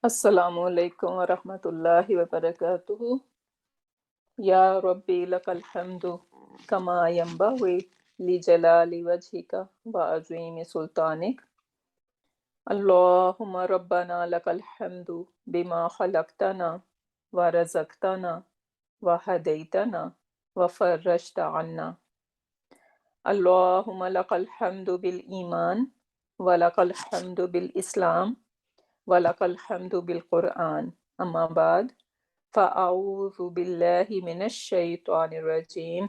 Assalamu alaikum wa rahmatullahi wa barakatuhu. Ya Rabbi lakal hamdu kama yanbaghi li jalali wajhika wa azimi sultanik. Allahumma rabbana lakal hamdu bima khalaqtana wa razaqtana wa hadaitana wa farrajta anna. Allahumma lakal hamdu bil iman wa lakal hamdu bil islam wa lakal hamdu bil Quran. Amma ba'd. فأعوذ بالله من الشيطان الرجيم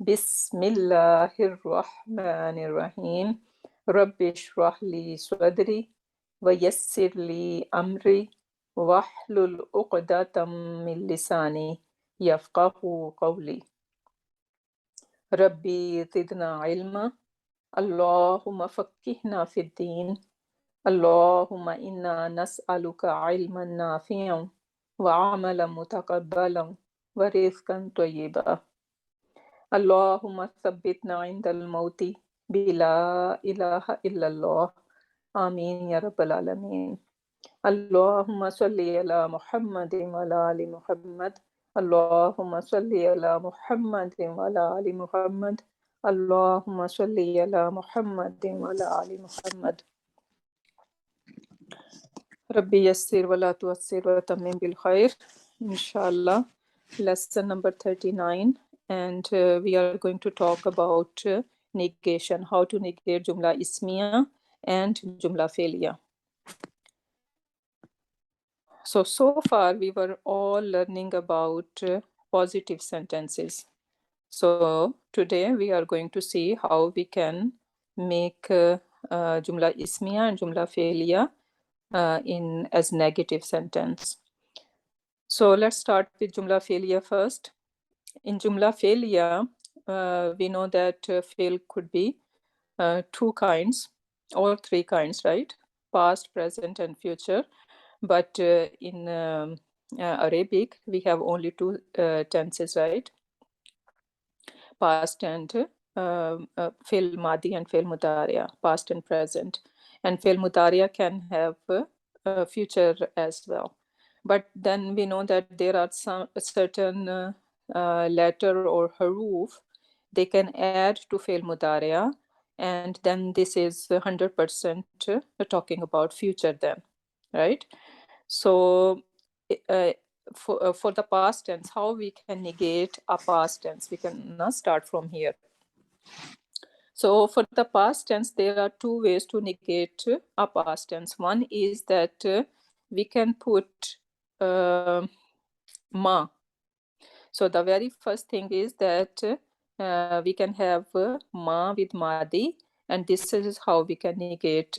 بسم الله الرحمن الرحيم رب اشرح لي صدري ويسر لي أمري واحلل عقدة من لساني يفقه قولي ربي زدنا علما اللهم فقهنا في الدين اللهم إنا نسألك علما نافعا وعملا متقبلا ورزقا طيبا اللهم ثبتنا عند الموت بلا إله إلا الله آمين يا رب العالمين اللهم صل على محمد وعلى آل محمد اللهم صل على محمد وعلى آل محمد اللهم صل على محمد وعلى آل محمد Rabbi yassir wa la tuassir wa tamim bil khair. Inshallah. Lesson number 39. And we are going to talk about negation, how to negate Jumla Ismiya and Jumla Feiliya. So far we were all learning about positive sentences. So today we are going to see how we can make Jumla Ismiya and Jumla Feiliya in as negative sentence. So let's start with Jumla Feiliya first. In Jumla Feiliya, we know that fail could be two kinds or three kinds, right? Past, present, and future. But in Arabic, we have only two tenses, right? Past and fail Madi and fail Mudariya, past and present. And fail Mudariya can have future as well. But then we know that there are some certain letter or haruf they can add to fail Mudariya, and then this is 100% talking about future then, right? So for the past tense, how we can negate a past tense? We can start from here. So for the past tense, there are two ways to negate a past tense. One is that we can put ma. So the very first thing is that we can have ma with madi, and this is how we can negate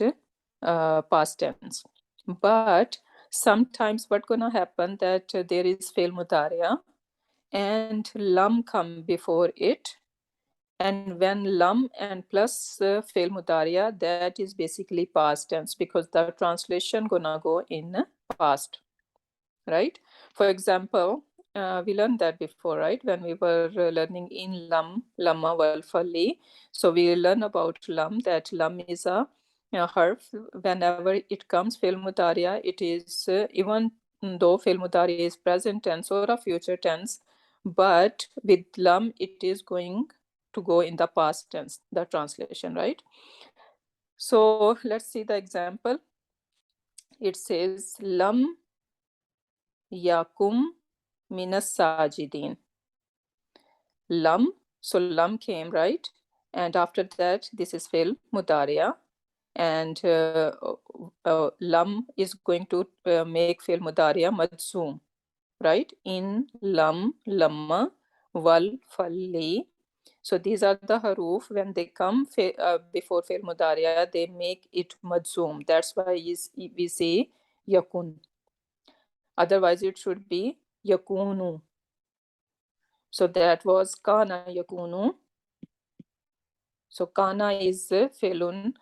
past tense. But sometimes what's gonna happen that there is fail mudariya and lam come before it, and when lam and plus fail mudariya, that is basically past tense because the translation gonna go in past, right? For example, we learned that before, right? When we were learning in lam, lamma wal fali. So we learn about lam, that lam is a harf. Whenever it comes fail mudariya, it is even though fail mudariya is present tense or a future tense, but with lam it is going to go in the past tense, the translation, right? So let's see the example. It says lam yakum minas sajidin. Lam, so lam came, right? And after that, this is fail mudariya. And lam is going to make fail mudariya majzoom, right? In lam, lamma, wal, falli. So these are the haruf. When they come before fail mudariya, they make it majzoom. That's why we say yakun. Otherwise, it should be yakunu. So that was kana yakunu. So kana is felun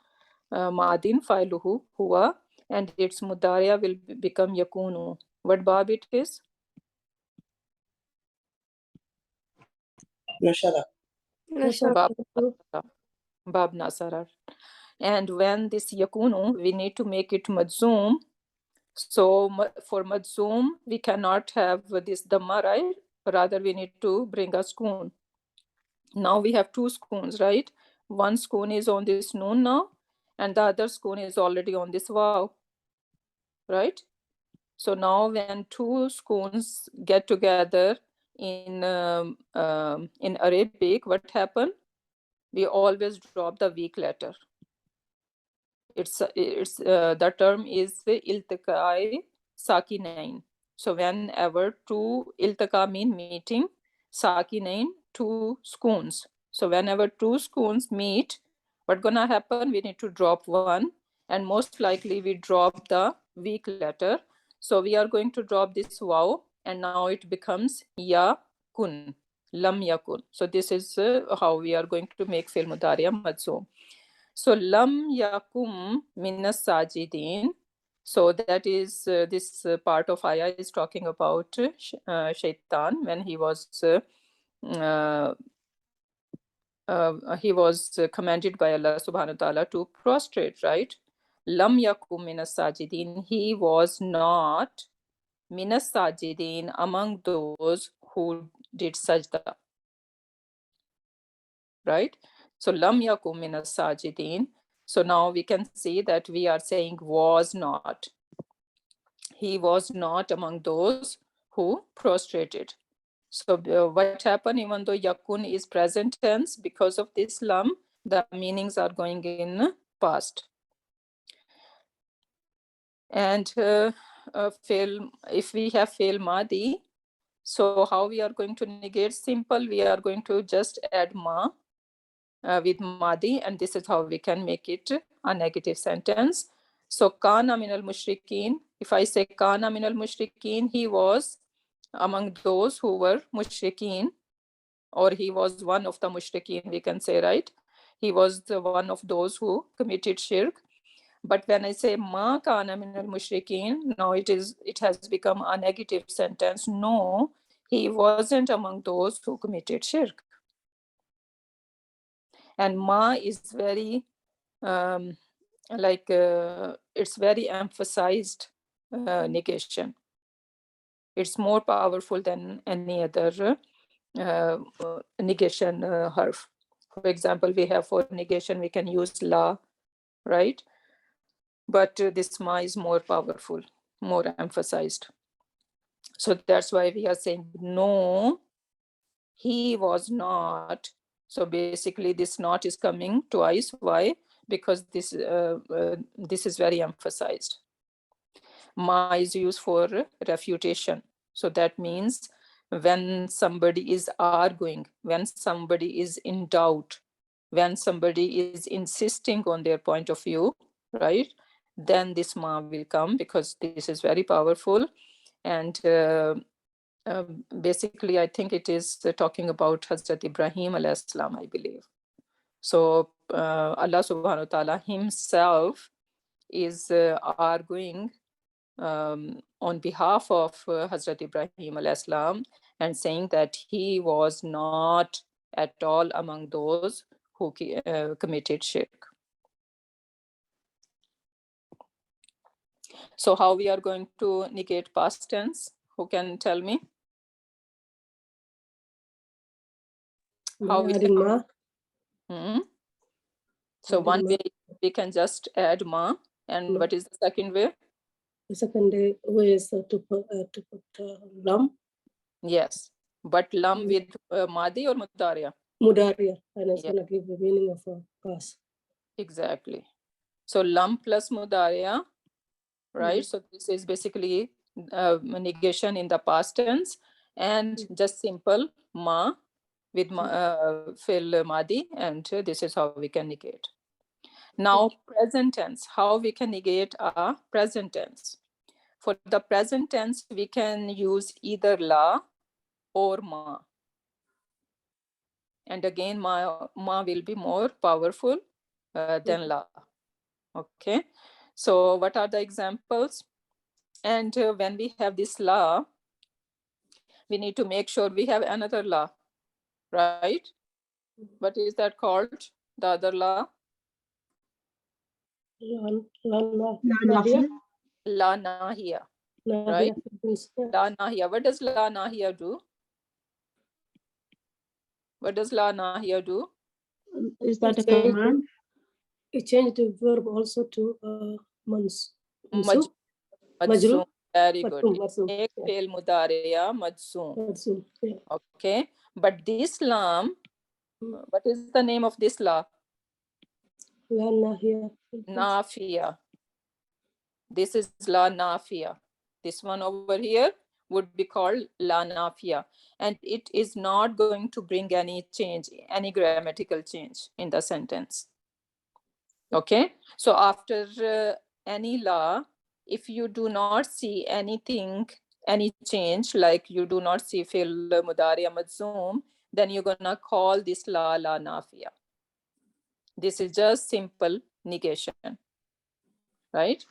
madin failuhu huwa, and its mudariya will become yakunu. What bab it is? Nashara. Bab nasara. And when this yakunu, we need to make it majzoom. So for Majzoom, we cannot have this Dhamma, right? Rather, we need to bring a sukun. Now we have two sukun, right? One sukun is on this noon now, and the other sukun is already on this wow, right? So now when two sukuns get together in Arabic, what happened? We always drop the weak letter. It's the term is iltiqai sakinain. So whenever two iltiqa mean meeting, sakinain two scoons. So whenever two scoons meet, what's gonna happen? We need to drop one, and most likely we drop the weak letter. So we are going to drop this waw, and now it becomes ya kun, lam yakun. So this is how we are going to make fil mudariya majzoom. So lam yakum minas sajidin. So that is this part of ayah is talking about Shaitan when uh, he was commanded by Allah subhanahu wa ta'ala to prostrate, right? Lam yakum minas sajidin. He was not minas sajidin, among those who did sajda, right? So lam yakum minas sajidin. So now we can see that we are saying was not. He was not among those who prostrated. So what happened, even though yakun is present tense, because of this lam, the meanings are going in past. And fail, if we have fail madi, so how we are going to negate? Simple, we are going to just add ma with madi, and this is how we can make it a negative sentence. So kana minal mushrikeen, if I say kana minal mushrikeen, he was among those who were mushrikeen, or he was one of the mushrikeen, we can say, right? He was the one of those who committed shirk. But when I say ma kana minal mushrikeen, now it has become a negative sentence. No, he wasn't among those who committed shirk. And ma is very it's very emphasized negation. It's more powerful than any other negation harf. For example, we have for negation we can use la, right? But this ma is more powerful, more emphasized. So that's why we are saying no, he was not. So basically this not is coming twice. Why? Because this is very emphasized. Ma is used for refutation. So that means when somebody is arguing, when somebody is in doubt, when somebody is insisting on their point of view, right? Then this ma will come, because this is very powerful. And basically, I think it is talking about Hazrat Ibrahim alayhi salam, I believe. So Allah subhanahu wa ta'ala himself is arguing on behalf of Hazrat Ibrahim alayhi salam, and saying that he was not at all among those who committed shirk. So how we are going to negate past tense? Who can tell me? How we adding ma? So one way we can just add ma, and what is the second way? The second way is to put lam. Yes, but lam with madi or mudariya? Mudariya, and it's going to give the meaning of a past. Exactly. So lam plus mudariya, right? So this is basically negation in the past tense, and just simple ma with fil madi, and this is how we can negate. Now present tense, how we can negate a present tense? For the present tense, we can use either la or ma. And again, ma will be more powerful than la. Okay. So what are the examples? And when we have this la, we need to make sure we have another la, right? What is that called? The other la? La. La nahiya, right? La nahiya. What does la nahiya do? What does la nahiya do? Is that a command? It changed the verb also to Majzoom. Majroom. Very good. Majzoom. Ek fail mudariya majzoom. Majzoom. Yeah. Okay. But this lam, what is the name of this la? La nahiya. Nafiya. This is la nafiya. This one over here would be called la nafiya. And it is not going to bring any change, any grammatical change in the sentence. Okay. So after any law, if you do not see anything, any change, like you do not see fil mudari majzoom, then you're gonna call this la nafiya. This is just simple negation, right?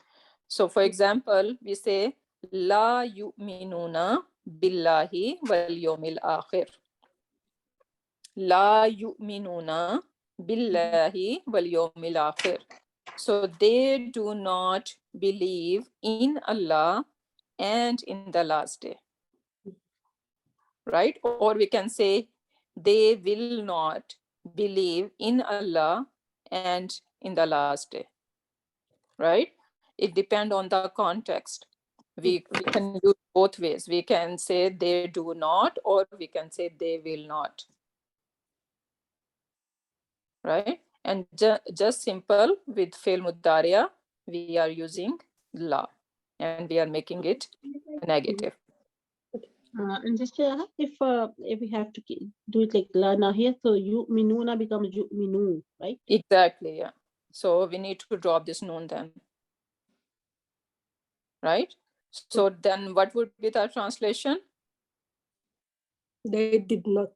So for example, we say la yu'minuna billahi wal yawmil akhir. La yu'minuna billahi wal yawmil akhir. So they do not believe in Allah and in the last day, right? Or we can say they will not believe in Allah and in the last day, right? It depends on the context. We can use both ways. We can say they do not, or we can say they will not, right? And just simple with fail mudariya, we are using la, and we are making it negative. And just if we have to do it like la here, so you minuna becomes you minu, right? Exactly, yeah. So we need to drop this noon then, right? So then what would be the translation? They did not.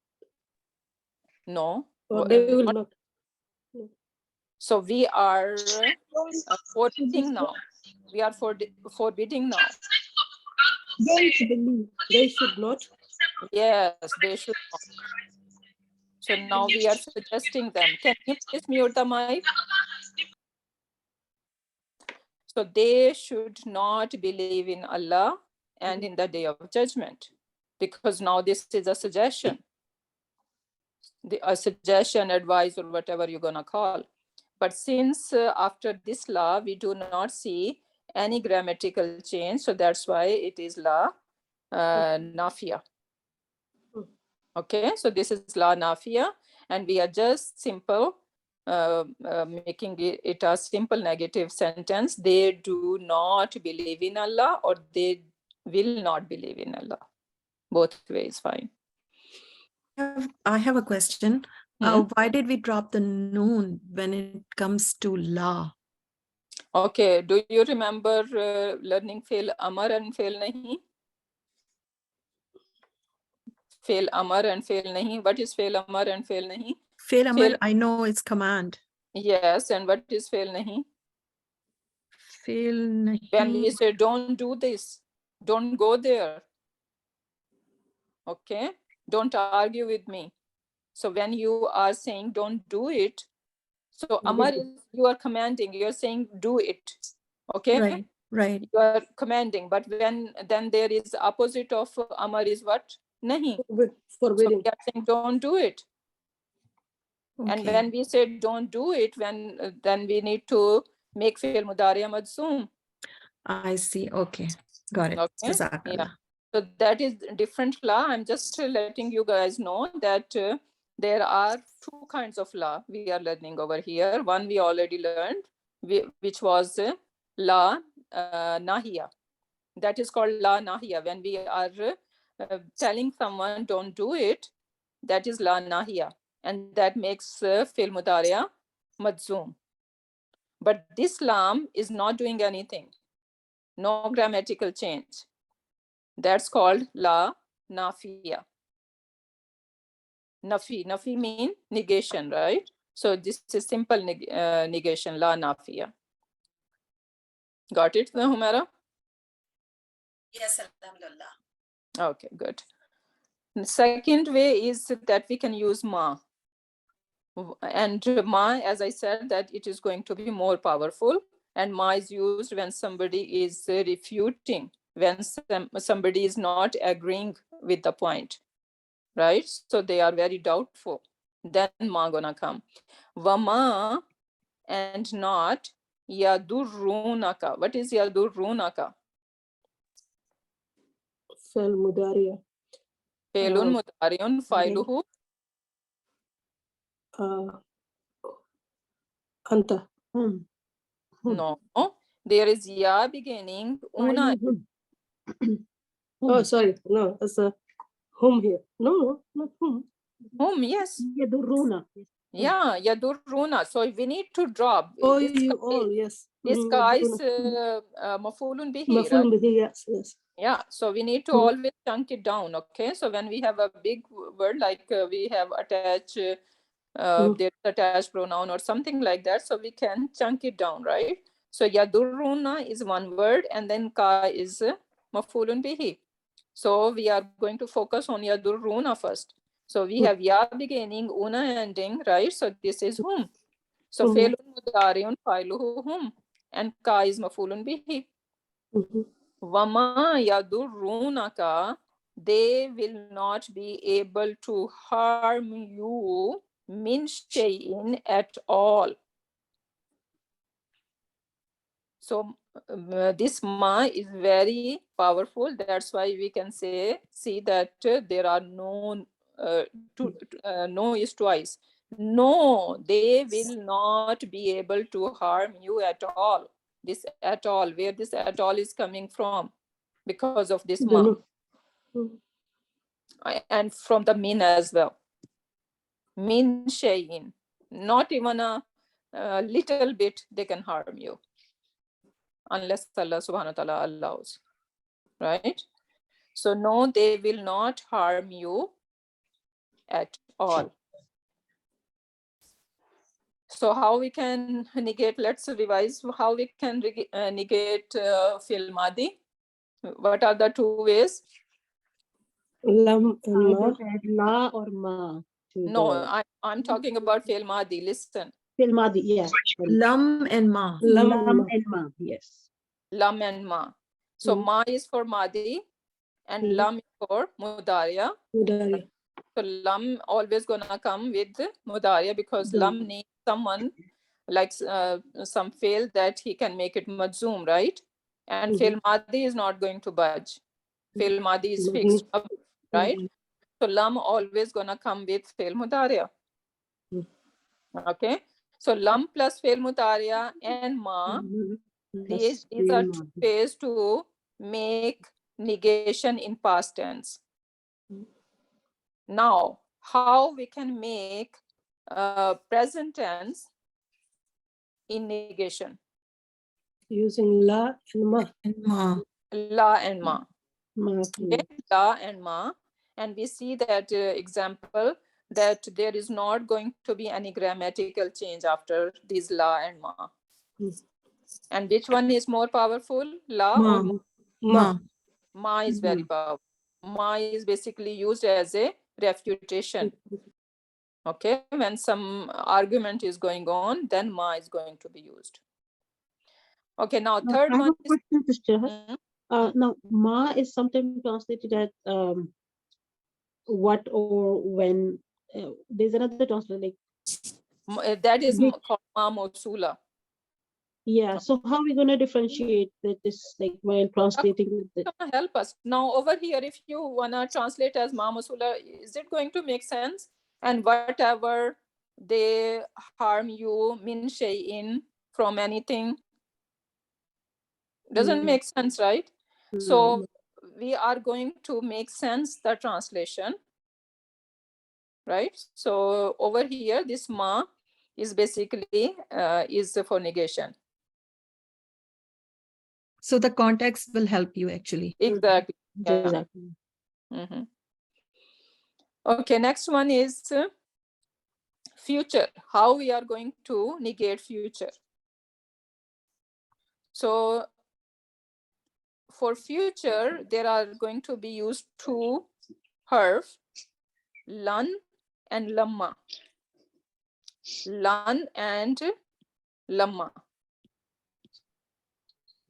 No. Or they will not. So we are forbidding now. We are forbidding now. They should not. Yes, they should not. So now we are suggesting them. Can you please mute the mic? So they should not believe in Allah and in the day of judgment, because now this is a suggestion, a suggestion, advice, or whatever you're gonna call. But since after this law, we do not see any grammatical change, so that's why it is la nafiya. Okay, so this is la nafiya, and we are just simple making it a simple negative sentence. They do not believe in Allah, or they will not believe in Allah. Both ways fine. I have a question. Why did we drop the noon when it comes to la? Okay, do you remember learning fail amar and fail nahi? Fail amar and fail nahi. What is fail amar and fail nahi? Fail amar, I know it's command. Yes, and what is fail nahi? Fail nahi. When we say don't do this, don't go there. Okay, don't argue with me. So when you are saying don't do it, so amar is you are commanding, you're saying do it. Okay, right. You are commanding, but when then there is opposite of amar is what? Nahi. Forbidding. So we are saying don't do it. Okay. And when we say don't do it, then we need to make fi'l mudariya majzoom. I see. Okay, got it. Okay. Yeah. So that is different law. I'm just letting you guys know that there are two kinds of law we are learning over here. One we already learned, which was la nahiya. That is called la nahiya. When we are telling someone don't do it, that is la nahiya, and that makes fil mudariya majzoom. But this lam is not doing anything, no grammatical change. That's called la nafiya. Nafi mean negation, right? So this is simple negation, la nafiya. Got it, Humaira? Yes, alhamdulillah. Okay, good. The second way is that we can use ma. And ma, as I said, that it is going to be more powerful, and ma is used when somebody is refuting, when somebody is not agreeing with the point, right? So they are very doubtful. Then ma gonna come. Vama and not yadurrunaka. What is yadurrunaka? فعل مضارع Felun mudariun failuhu. أنت No, there is ya beginning. Una. Oh, sorry. No, it's a home here. No, not home. Whom? Yes. Yadurruna. Yeah, yadurruna. So we need to drop. Oh, This you guy, all, yes. this guy is mafulun bihi, مفعول right? به, yes, yes. Yeah, so we need to always chunk it down, okay? So when we have a big word like we have attached, there's attached pronoun or something like that, so we can chunk it down, right? So yadurruna is one word, and then ka is mafulun bihi. So we are going to focus on yadurruna first. So we have ya beginning, una ending, right? So this is whom. So felun mudariun failuhu whom, and ka is mafulun bihi. Vama yadurrunaka, they will not be able to harm you min shay'in at all. So this ma is very powerful. That's why we can see that there are no, no is twice. No, they will not be able to harm you at all. This at all, where this at all is coming from, because of this ma. And from the min as well. Min shayin. Not even a little bit they can harm you, unless Allah subhanahu wa ta'ala allows, right? So no, they will not harm you at all. So how we can negate, let's revise how we can negate fil madi. What are the two ways? Lam and ma. Either add la or ma. No, I'm talking about fil madi. Listen. Fil madi, yeah. Lam and ma. Lam And ma, yes. Lam and ma. So ma is for madi and lam is for mudariya. Mudariya. So lam always gonna come with mudariya, because lam needs someone like some fail that he can make it majzoom, right? And fail madi is not going to budge. Fail madi is fixed, right? So lam always gonna come with fail mudariya. Okay, so lam plus fail mudariya and ma, these are two ways to make negation in past tense. Now, how we can make present tense in negation? Using la and ma. La and ma. Okay. La and ma. And we see that example that there is not going to be any grammatical change after these la and ma. And which one is more powerful? La or ma? Ma. Ma is very powerful. Ma is basically used as a refutation. Okay, when some argument is going on, then ma is going to be used. Okay, now third one is... Now, ma is sometimes translated as what or when. There's another translation like... That is called ma mosula. Yeah, so how are we going to differentiate this, like when translating? Help us. Now over here, if you want to translate as ma mosula, is it going to make sense? And whatever they harm you, min shay'in, from anything, doesn't make sense, right? So we are going to make sense the translation, right? So over here, this ma is basically is for negation. So the context will help you actually. Exactly. Yeah. Okay, next one is future. How we are going to negate future. So for future, there are going to be used two harf, lan and lamma. Lan and lamma.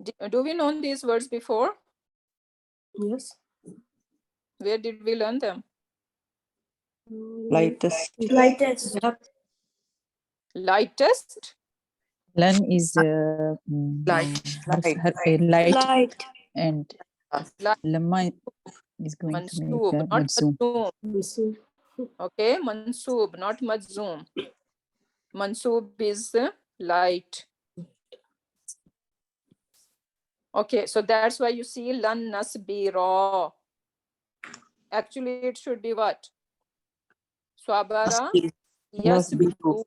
Do we know these words before? Yes. Where did we learn them? Lightest. Lightest. Lightest? Lan is Light. light, and Light. lamma is going to make Mansoob, a not majzoom. majzoom. Mansoob. Okay, mansoob, not majzoom. Mansoob is light. Okay, so that's why you see lan nasbira. Actually, it should be what? Swabara yasbiru.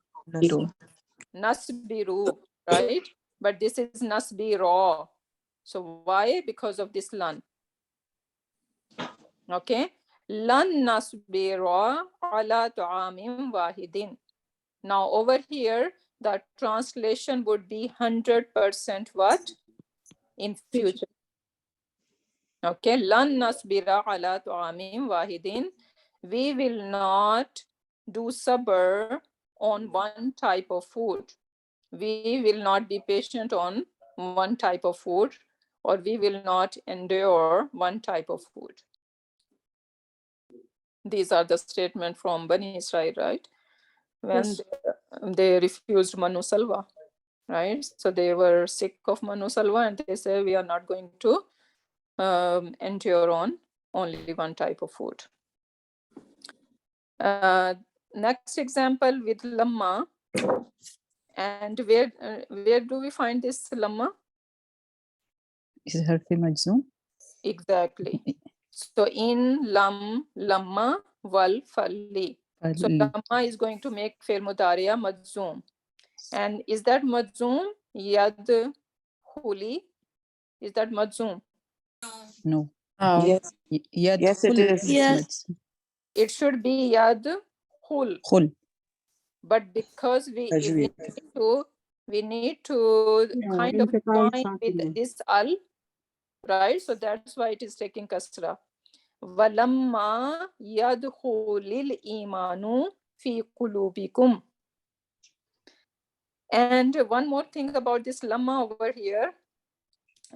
Nasbiru, right? But this is nasbira. So why? Because of this lan. Okay. Lan nasbira ala ta'amin wahidin. Now over here, the translation would be 100% what? In future. Okay. Lan nasbira ala ta'amin wahidin. We will not do sabr on one type of food. We will not be patient on one type of food, or we will not endure one type of food. These are the statements from Bani Israel, right? When Yes. they refused Manu Salwa, right? So they were sick of Manu Salwa and they say, we are not going to endure on only one type of food. Next example with lamma. And where do we find this lamma? Is harfi majzoom. Exactly. So in lamma wal falli. So lamma is going to make fi'l mudariya majzoom. And is that majzoom yad huli? Is that majzoom? No. Yes. Yad Yes, it is. Yes. It should be yad hul. Khul. But because we need to kind of join with this al, right? So that's why it is taking kasra. Walamma yadkhulil imanu fi qulubikum. And one more thing about this lamma over here.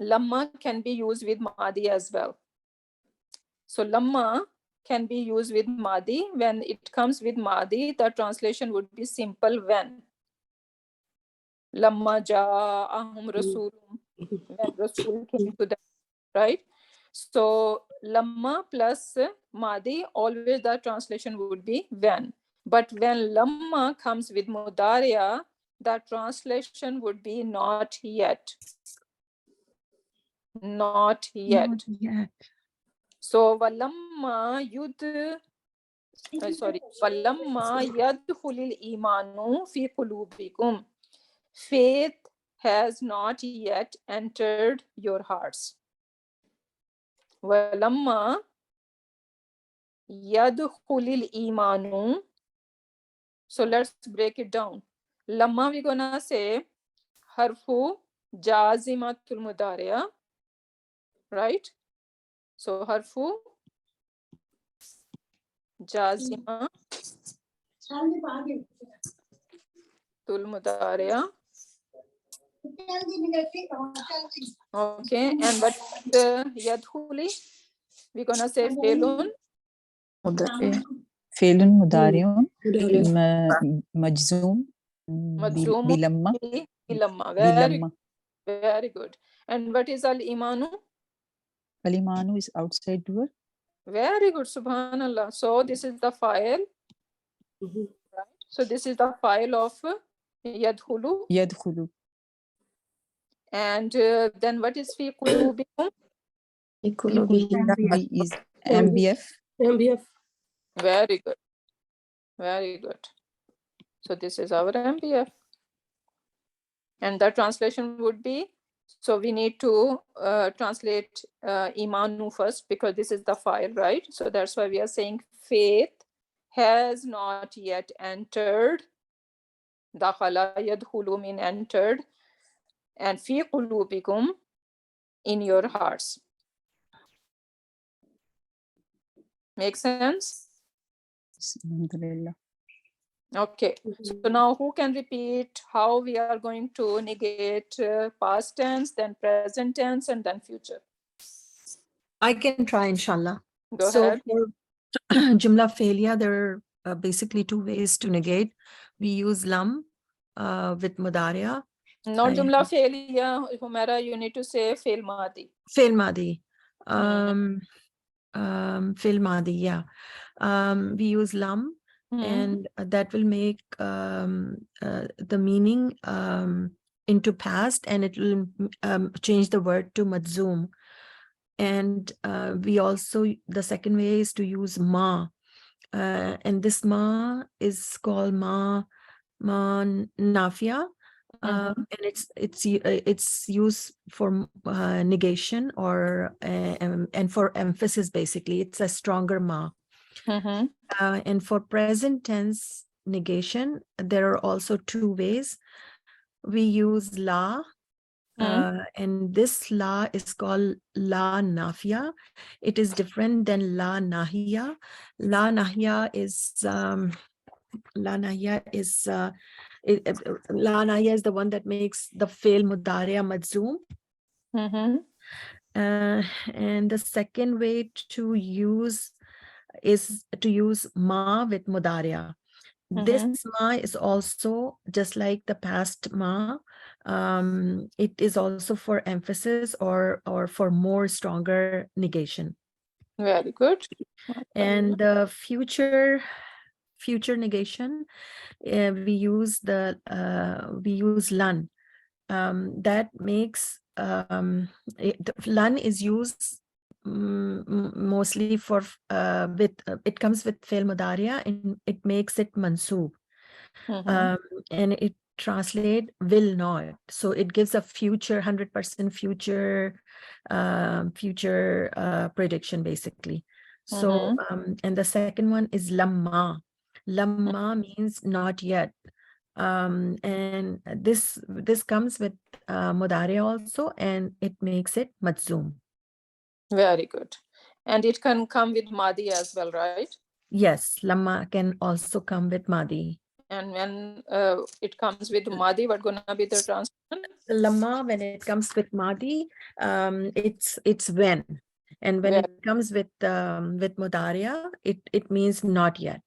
Lamma can be used with madi as well. So lamma can be used with madi. When it comes with madi, the translation would be simple when. Lamma ja'ahum rasulun. When Rasul came to them, right? So lamma plus madi, always the translation would be when. But when lamma comes with mudariya, the translation would be not yet. Not yet. Not yet. So walamma walamma yadkhulil imanu fi qulubikum. Faith has not yet entered your hearts. Walamma yadkhulil imanu. So let's break it down. Lamma we're gonna say harfu jazimatul mudariya, right? So harfu jazima tul mudariya. Okay, and what yadkhuli? We're gonna say felun. Felun mudariun Mudariun. majzoom Majzoom bilamma. bilamma. Bilamma. Very good. And what is al imanu? Kalimanu is outside door. Very good, subhanallah. So this is the file. Mhm. Right? So this is the file of yadkhulu. Yadkhulu. And then what is fi qulubikum? Qulubi is MBF. MBF. Very good. Very good. So this is our MBF. And the translation would be, so we need to translate imanu first because this is the file, right? So that's why we are saying faith has not yet entered. Dakhala yadkhulu mean entered. And fi qulubikum, in your hearts. Make sense? Alhamdulillah. Okay, so now who can repeat how we are going to negate past tense, then present tense, and then future? I can try, inshallah. Go So ahead. for Jumla failure, there are basically two ways to negate. We use lam with mudaria. Not and jumla failure, Humera, you need to say fail madi. Fail madi. Hmm. Fail madi, yeah. We use lam, and that will make the meaning into past, and it will change the word to madzum. And we also, the second way is to use ma, and this ma is called ma nafia, and it's used for negation or and for emphasis. Basically, it's a stronger ma. And for present tense negation, there are also two ways. We use la, and this la is called la nafia. It is different than la nahiya. La nahiya is la nahiya is la nahiya is the one that makes the fail mudaria madzum. And the second way to use is to use ma with mudaria. This ma is also just like the past ma. It is also for emphasis or for more stronger negation. Very good. And the future negation, we use lan. That makes lan is used mostly for it comes with fail mudaria, and it makes it mansoob. And it translate will not, so it gives a future 100% future prediction basically. So and the second one is lamma. Lamma means not yet. And this comes with mudaria also, and it makes it madzum. Very good. And it can come with madi as well, right? Yes, lamma can also come with madi. And when it comes with madi, what's gonna be the translation? Lamma, when it comes with madi, it's when, and when it comes with mudaria, it means not yet.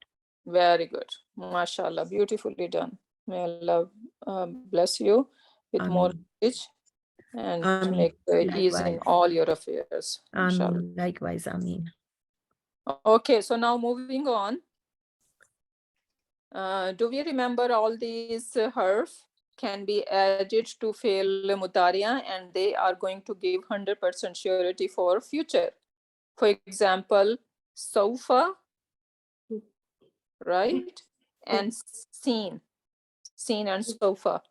Very good. MashaAllah, beautifully done. May Allah bless you with more knowledge and Ameen. make ease in Likewise. all your affairs. Inshallah. Likewise, Ameen. Okay, so now moving on. Do we remember all these harf can be added to fail mutaria, and they are going to give 100% surety for future? For example, sofa, right? And seen and sofa.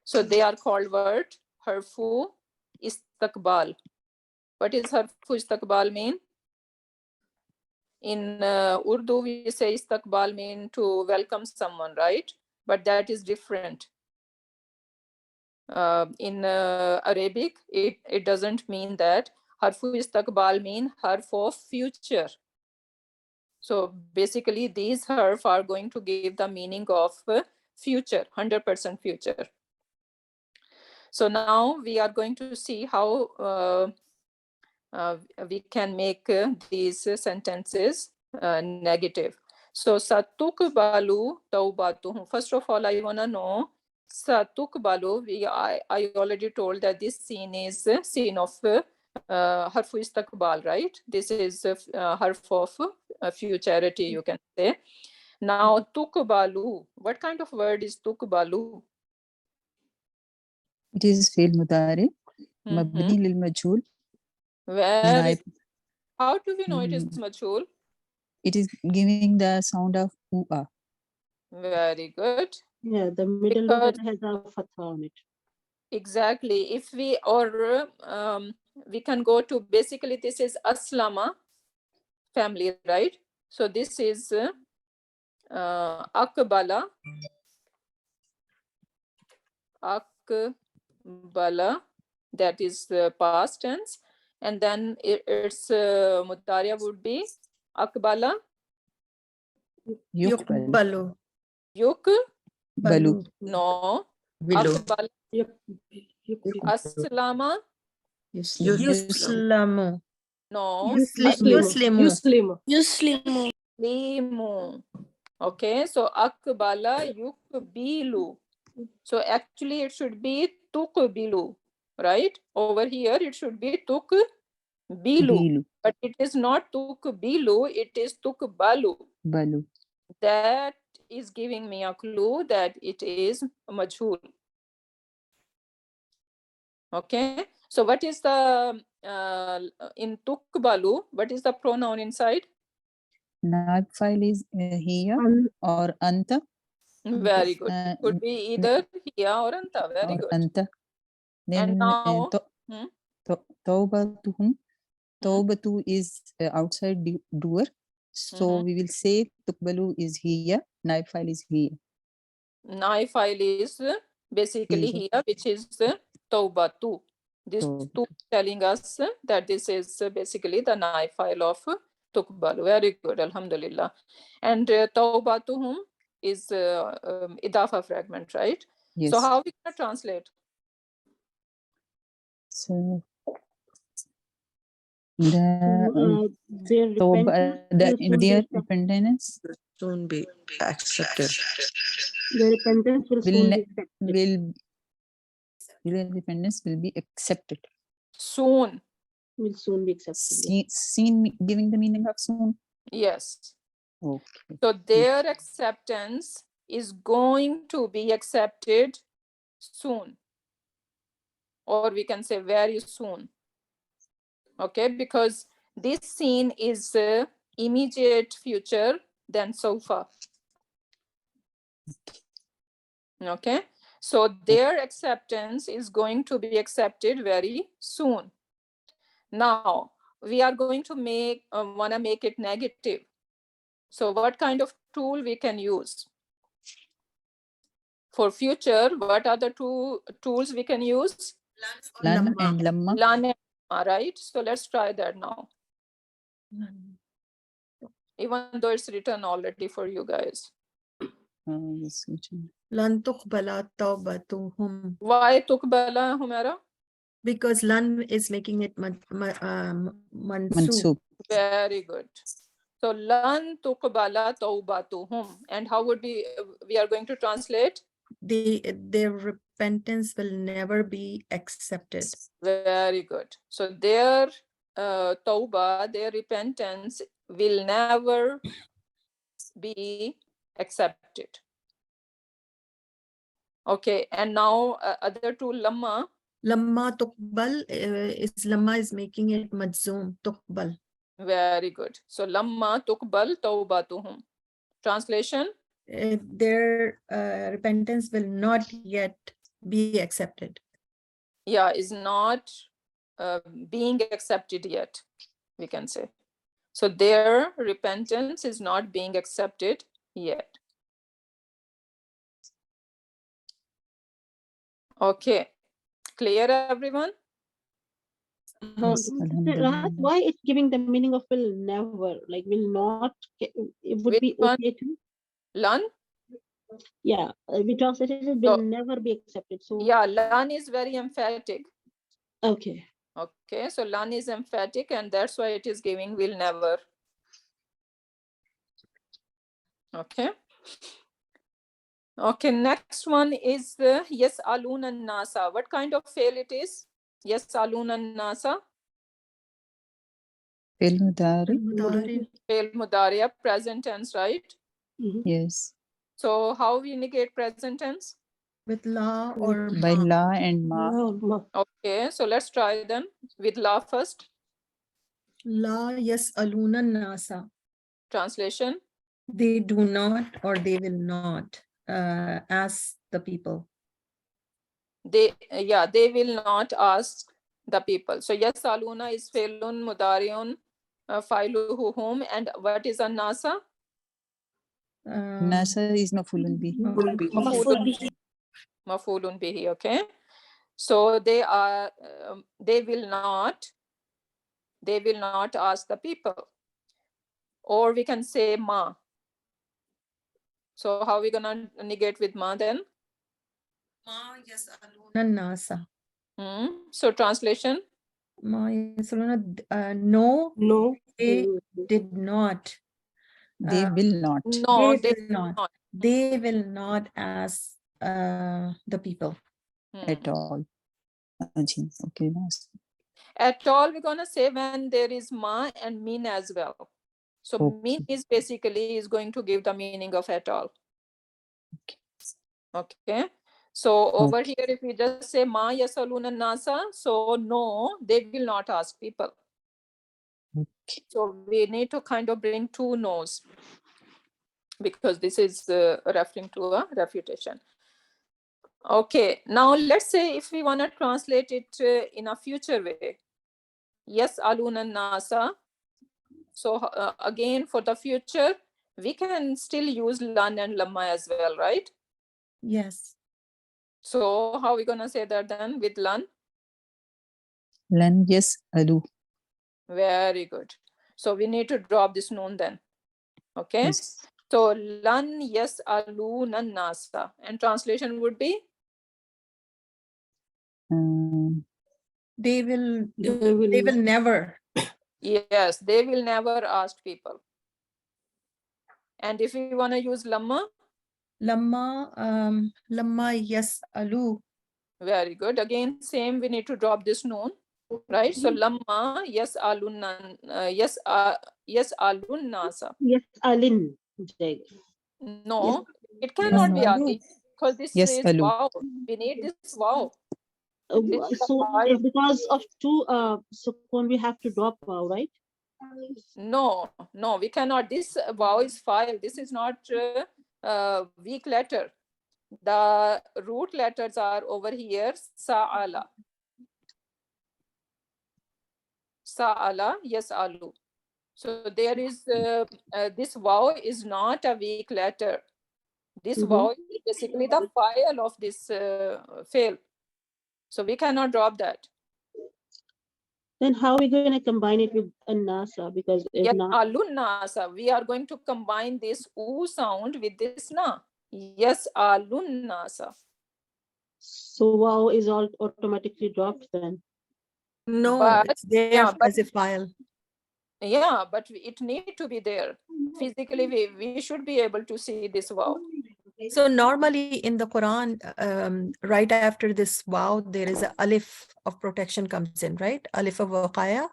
So they are called word harfu istakbal. What does harfu istakbal mean? In Urdu, we say istakbal mean to welcome someone, right? But that is different. In Arabic, it doesn't mean that. Harfu istakbal mean harf of future. So basically, these harf are going to give the meaning of future, 100% future. So now we are going to see how we can make these sentences negative. So satukbalu taubatuhum. First of all, I want to know satukbalu. I already told that this scene is scene of harfu istakbal, right? This is harf of futurity, you can say. Now tukbalu. What kind of word is tukbalu? It is fail mudari, mabni lil majhul. How do we know it is majhul? It is giving the sound of ua. Very good. Yeah, the middle letter has a fatha on it. Exactly. If we we can go to basically this is Aslama family, right? So this is Akbala. Akbala, that is past tense, and then its mutaria would be Akbala Yuqbal. Yuk, Balu. no. Willow. Akbala, Aslama, Yuslamu. no. Yuslimu. Limu. Okay, so akbala yukbilu. So actually it should be tukbilu, right? Over here it should be tukbilu, Bilu. but it is not tukbilu, it is tukbalu. Balu. That is giving me a clue that it is majhul. Okay, so what is the in tukbalu, what is the pronoun inside? Naib file is here or anta Very good. uh, Could be either hiya or anta. Very or good. anta. And Then now, Tawbatuhum. Tawbatu is outside doer. So we will say Tukbalu is here. Naib file is here. Nai file is basically Here. here, which is Tawbatu. This Tawbatu. two telling us that this is basically the Nai file of Tukbalu. Very good, Alhamdulillah. And Tawbatuhum is Idafa fragment, right? Yes. So how we can translate? So the their repentance Soon be accepted. their repentance will soon be accepted. will repentance will be accepted. Soon. Will soon be accepted. Seen giving the meaning of soon. Yes. Okay. So their acceptance is going to be accepted soon. Or we can say very soon. Okay, because this scene is immediate future than so far. Okay, so their acceptance is going to be accepted very soon. Now we are going to wanna make it negative. So what kind of tool we can use? For future, what are the two tools we can use? Lan and lamma. Lan and lamma, right? So let's try that now. Even though it's written already for you guys. Yes, which one? Lan tuqbala tawbatuhum. Why tukbala, Humera? Because lan is making it mansub. Mansub. Very good. So lan tuqbala tawbatuhum. And how would we are going to translate? Their repentance will never be accepted. Very good. So their tawbah, their repentance will never be accepted. Okay, and now other two lamma. Lamma tuqbal lamma is making it majzoom tuqbal. Very good. So lamma tuqbal tawbatuhum. Translation? Their repentance will not yet be accepted. Yeah, is not being accepted yet, we can say. So their repentance is not being accepted yet. Okay, clear everyone? Yes, alhamdulillah. Why it's giving the meaning of will never, like will not, it would Which be one? okay too? Lan? Yeah, we translated it will never be accepted. So yeah, lan is very emphatic. okay. Okay, so lan is emphatic and that's why it is giving will never. Okay. Okay, next one is yes aluna nasa. What kind of fail it is? Yes aluna nasa. Fil mudari. Fail mudariya, present tense, right? Yes. So how we negate present tense? With la or By ma. la and ma. Okay, so let's try them with la first. La yas'aluna nasa. Translation? They do not or they will not ask the people. They will not ask the people. So yes aluna is failun mudariun failuhu whom, and what is a nasa? Nasa is mafulun bihi. Mafulun bihi. Okay, so they will not ask the people, or we can say ma. So how are we gonna negate with ma then? Ma yasaluna nasa. So translation. Ma yasaluna, no, No, they did not. They Uh, will not. No, they they will not. not. They will not ask the people. At all. Ji, okay, nice. At all, we're gonna say when there is ma and min as well. So min Okay. is basically is going to give the meaning of at all. Okay. Okay. So over Okay. here, if we just say ma yasaluna nasa, so no, they will not ask people. Okay. So we need to kind of bring two no's because this is referring to a refutation. Okay, now let's say if we want to translate it in a future way. Yes, aluna nasa. So again, for the future, we can still use lan and lamma as well, right? Yes. So how are we gonna say that then with lan? Lan yasalu. Very good. So we need to drop this noon then. Okay. Yes. So lan yas'aluna nasa. And translation would be? They will they will never. Yes, they will never ask people. And if we want to use lamma? Lamma yasalu. Very good. Again, same, we need to drop this noon, right? So lamma yas'alun nasa. Yes, Alin. Jay. No, it No, cannot be no. Ali because this is Yasalu. wow. We need this wow. This is the So file. because of two sukun, we have to drop wow, right? No, we cannot. This wow is file. This is not weak letter. The root letters are over here. Sa'ala. Sa'ala, yes, alu. So there is this wow is not a weak letter. This wow is basically the file of this fail. So we cannot drop that. Then how are we going to combine it with a nasa? Because if Yes, not, alun nasa. We are going to combine this u sound with this na. Yes, alun nasa. so wow is all automatically dropped then. No, But it's there yeah, but as a file. yeah, but it need to be there. Physically, we should be able to see this wow. So normally in the Quran, right after this wow, there is a alif of protection comes in, right? Alif of waqaya?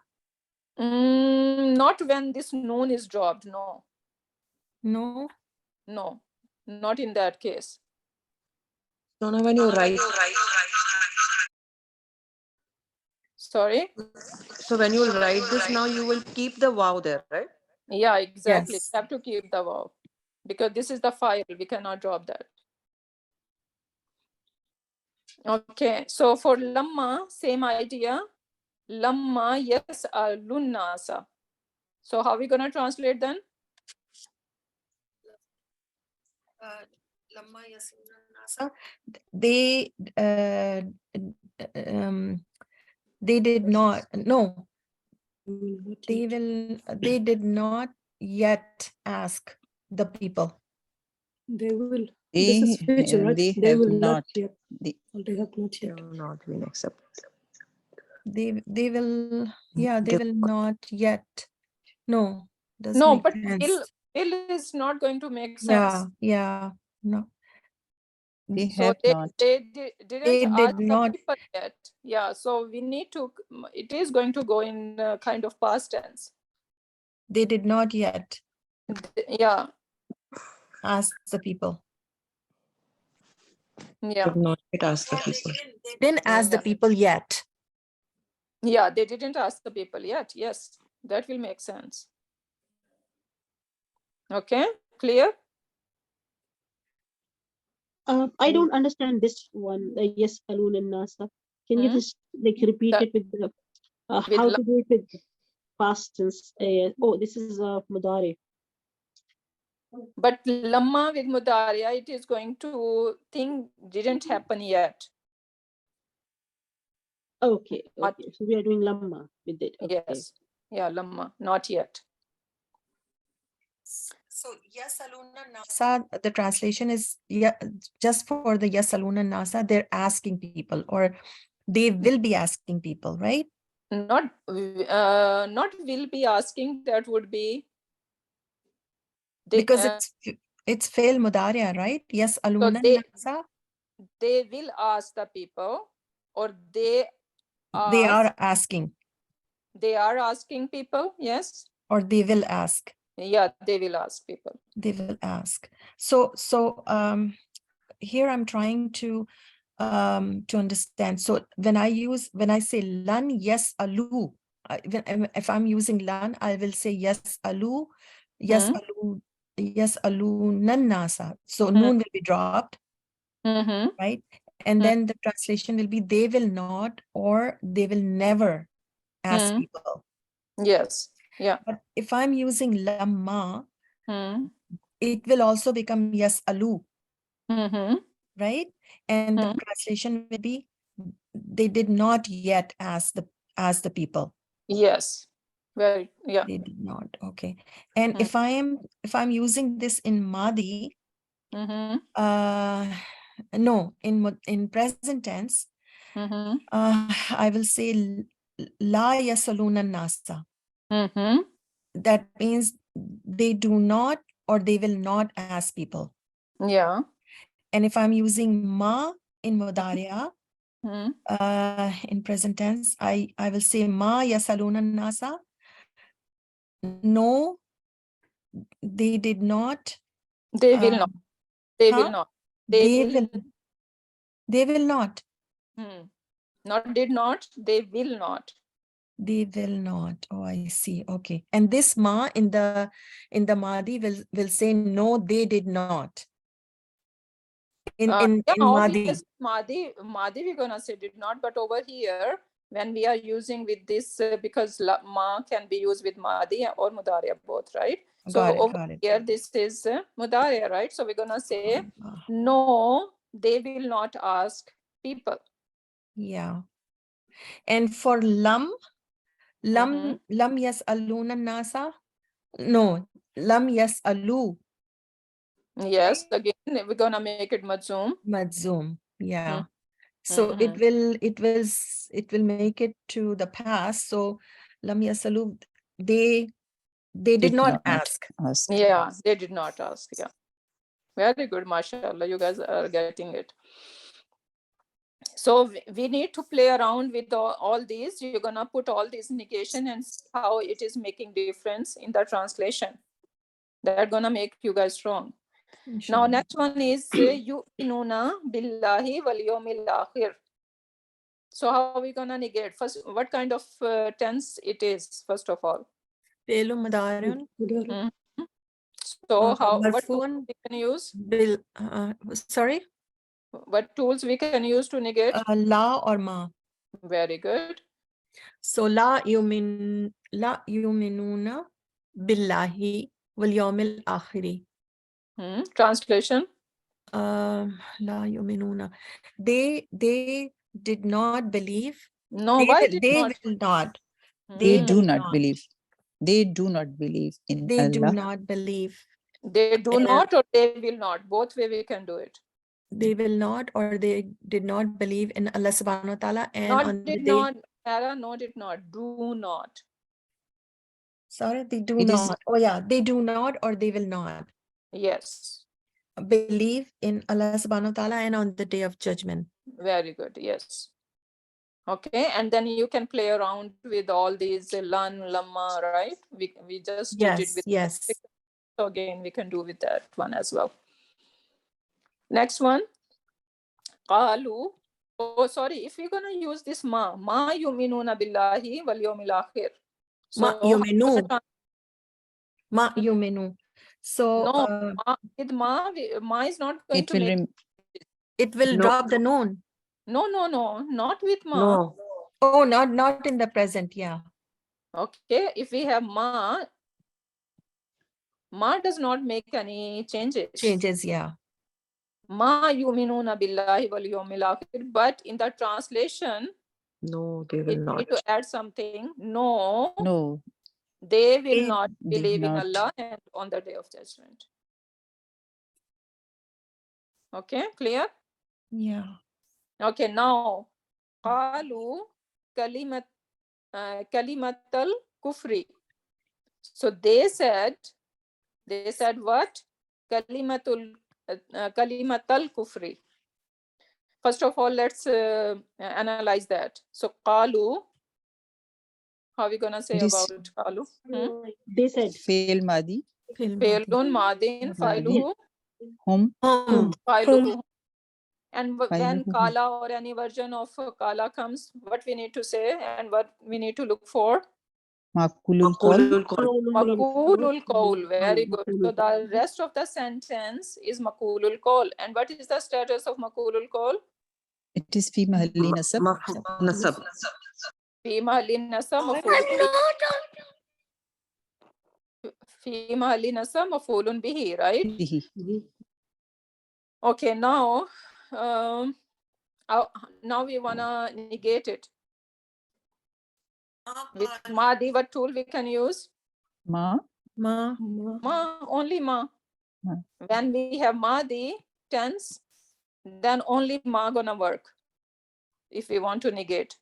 Not when this noon is dropped. No, No. not in that case. So now when you write, Sorry. so when you write this now, you will keep the wow there, right? Yeah, exactly. Yes. We have to keep the wow because this is the file. We cannot drop that. Okay, so for lamma, same idea. Lamma yes lunnasa. So how are we gonna translate then? They did not, no, they did not yet ask the people. They will. This is future, right? They They have will not. yet. They, They have not They yet. have not been accepted. They will, yeah, they will not yet. No, doesn't No, make but sense. will is not going to make sense. Yeah, no. they So have not. didn't They ask did the not. people yet. Yeah, so we need to. It is going to go in kind of past tense. They did not yet Yeah, ask the people. yeah, Did not yet ask the people. They didn't ask the people yet. yeah. They didn't ask the people yet. Yes, that will make sense. Okay, clear? I don't understand this one. The yes, alun and nasa. Can you just like repeat That- it with the with how to do it with past tense? Oh, this is mudari. But lamma with mudaria, it is going to thing didn't happen yet. Okay, Not- okay. So we are doing lamma with it. Okay. Yes, yeah, lamma, not yet. So Yasaluna Nasa, the translation is just for the Yasaluna Nasa, they're asking people, or they will be asking people, right? Not will be asking, that would be they, Because it's fail mudariya, right? Yasaluna Nasa, they will ask the people, or they they ask, are asking, they are asking people, yes. or they will ask. Yeah, they will ask people. They will ask. So here I'm trying to understand. So when I say lan yes alu, if I'm using lan, I will say yes alu, yes alu nan nasa. So noon will be dropped, right? And then the translation will be they will not, or they will never ask people. Yes. Yeah. But if I'm using lamma, it will also become yes alu, right? And the translation will be they did not yet ask the people. Yes. Very, yeah. They did not. Okay. And if I'm using this in Madi, no, in present tense, I will say la yasaluna nasa. That means they do not, or they will not ask people. Yeah. And if I'm using ma in mudariya, in present tense, I will say ma yasaluna nasa. No, they did not. They will not. They will Huh? not. They will not. Not did not. They will not. They will not. Oh, I see. Okay. And this ma in the Madi will say no, they did not. Yeah, In Madi. obviously, Madi we're gonna say did not, but over here when we are using with this because ma can be used with Madi or Mudariya both, right? So over here this is Mudariya, right? So we're gonna say no, they will not ask people. Yeah. And for lam yas aluna nasa. No, lam yas alu. Yes, again we're gonna make it Majzoom. Majzoom. Yeah. So it will make it to the past. So lam yasalu, they did not ask. Yeah, they did not ask. Yeah. Very good, mashallah. You guys are getting it. So we need to play around with all these. You're gonna put all these negation and see how it is making difference in the translation. That's gonna make you guys strong. Now next one is yu'minuna billahi wal yawmil akhir. So how are we gonna negate? First, what kind of tense it is, first of all? Pelu Madarian. So what tools we can use? Sorry? What tools we can use to negate? La or ma. Very good. So la yuminuna billahi wal yawmil akhiri. Translation? La yuminuna. They did not believe. No, why did They not? will not. They do not believe. They do not believe in They do Allah. not believe. They do not, or they will not. Both way we can do it. They will not, or they did not believe in Allah subhanahu wa ta'ala, and Not on the did day. not. Sarah, no, did not. Do not. Sorry, they do It is- not. Oh yeah, they do not, or they will not Yes. believe in Allah subhanahu wa ta'ala and on the day of judgment. Very good. Yes. Okay, and then you can play around with all these lan, lamma, right? We just did it with. Yes. So again, we can do with that one as well. Next one. Qalu. Oh, sorry. If we're gonna use this ma yuminuna billahi wal yawmil akhir. Ma yuminu. Ma yuminu. So no, with ma is not going to make. It will drop the noon. No, not with ma. No. Oh, not in the present. Yeah. Okay, if we have ma does not make any changes. Yeah. Ma yuminuna billahi wal yawmil akhir, but in the translation, No, they will not. need to add something. No. They will They not did believe in not. Allah and on the day of judgment. Okay, clear? Yeah. Okay, now qalu kalimatal kufri. So they said what? Kalimatal kufri. First of all, let's analyze that. So qalu, how are we gonna say This- about qalu? They said. Fail Madi. Failun madin failuhu Hum. failuhu. And when Failuhu. kala or any version of kala comes, what we need to say and what we need to look for? Makulul Kol. Makulul qawl. Very good. So the rest of the sentence is makulul qawl. And what is the status of makulul qawl? It is fi mahalli nasab. Nasab. Fi mahallin nasab maf'ulun bihi. Fi mahallin nasab maf'ulun bihi, right? Bihi. Okay, now now we wanna negate it. With Madi, what tool we can use? Ma. Ma. Only ma. Ma. When we have Madi tense, then only ma gonna work if we want to negate.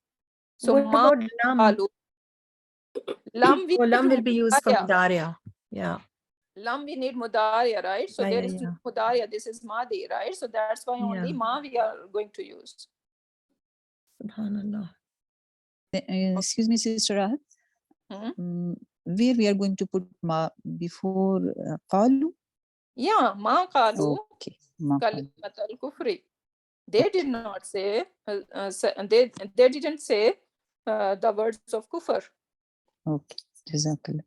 So What ma about lam? qalu. Lam we Lam need will be used for mudariya. Daria. Yeah. Lam we need mudariya, right? So there is Yeah. mudariya. This is Madi, right? So that's why only Yeah. ma we are going to use. Subhanallah. Excuse me, Sister Rahat. Where we are going to put ma before qalu? Yeah, ma qalu Okay. Ma qalu. kalimatal kufri. They did not say, they didn't say the words of kufr. Okay. Jazakallah.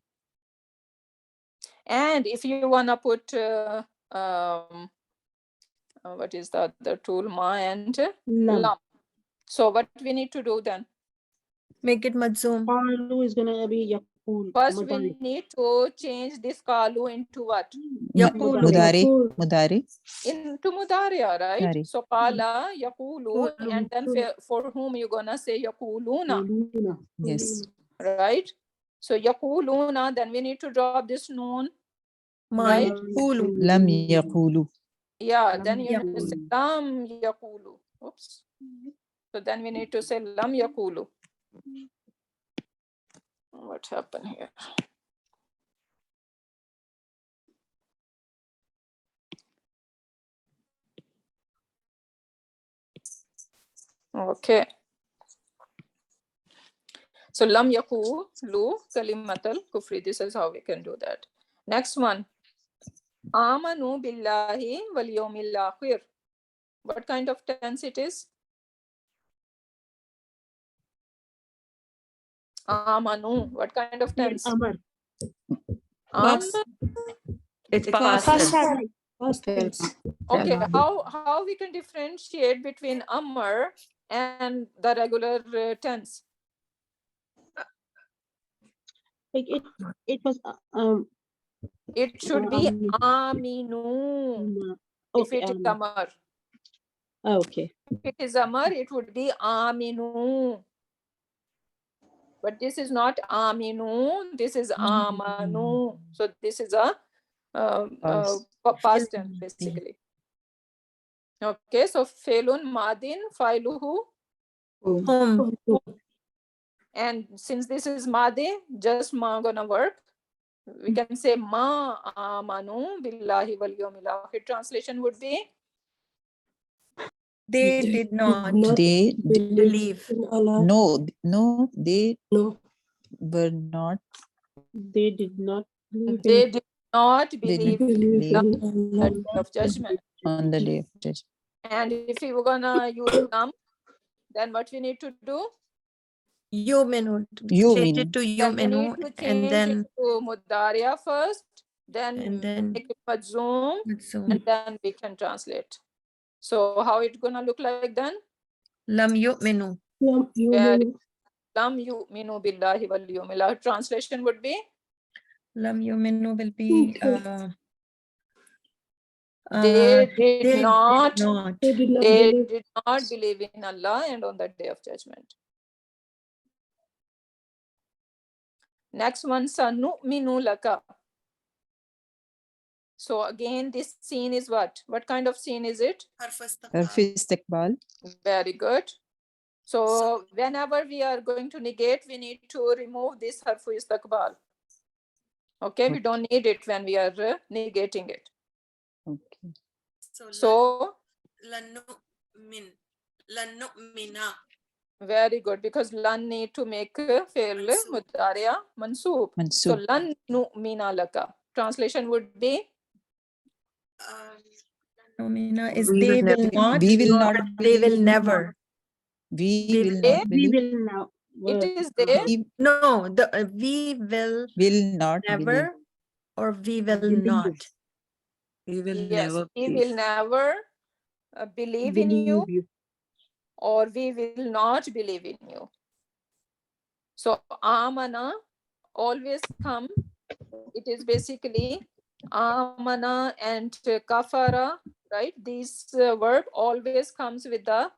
And if you wanna put what is the other tool, ma and lam. So what we need to do then? Make it madzum. Qalu is gonna be yaqul. First, we need to change this kalu into what? Yaqulu. Mudari. Into mudariya, right? Mudari. So qala yaqulu, and then for whom you gonna say yaquluna, Yes. right? So yaquluna, then we need to drop this noon, Ma right? yaqulu. Lam yaqulu. Yeah, then you Lam need to say lam yaqulu. Oops. So then we need to say lam yaqulu. What happened here? Okay. So lam yaqulu kalimatal kufri. This is how we can do that. Next one. Amanu billahi wal yawmil akhir. What kind of tense it is? Amanu. What kind of tense? Amar. It's past tense. Past tense. Okay, how we can differentiate between amar and the regular tense? Like it was It should be aminu if okay, it is amar. okay. If it is amar, it would be aminu. But this is not aminu, this is amanu. So this is a past tense basically. Okay, so failun madin failuhu. Hum. And since this is madi, just ma gonna work. We can say ma amanu billahi wal yawmil akhir. Translation would be They did not They believe. in Allah. no, they No. were not. They did not believe they in did not They believe didn't Believe in in the Allah. day of judgment. on the day of judgment. And if we were gonna use lam, then what we need to do? Yuminu. Yuminu. Change it to Then we need yuminu to and change then it to mudariya first, then make it majzoom, madzum. and then we can translate. So how it gonna look like then? Lam yu'minu. Very lam yu'minu billahi wal yawmil akhir. Translation would be Lam yu'minu will be they did not They did not they believe. did not believe in Allah and on the day of judgment. Next one, sanu'minu laka. So again, this scene is what? What kind of scene is it? حرف استقبال. Very good. So whenever we are going to negate, we need to remove this harfu istiqbal. Okay, we don't need it when we are negating it. Okay. So لنؤمن very good, because lan need to make fi'l mudariya mansoob. So Mansoob. lan nu'mina laka. Translation would be Nomina is We they will will never- not. We will not or they will believe. never. We They will will- not We believe. will now. it is there. We No, we will will not believe. never or we will Believe. not. We will Yes, never we believe. will never believe in you, Believe you. or we will not believe in you. So amana always come. It is basically amana and kafara, right? This verb always comes with the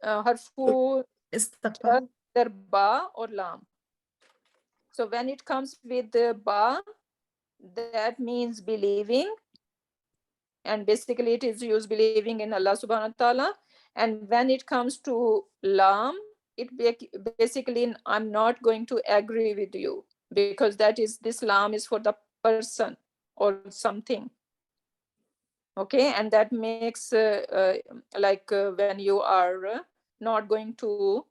harfu Istiqbal. either ba or lam. So when it comes with the ba, that means believing. And basically it is used believing in Allah subhanahu wa ta'ala. And when it comes to lam, it basically I'm not going to agree with you, because that is, this lam is for the person or something. Okay, and that makes when you are not going to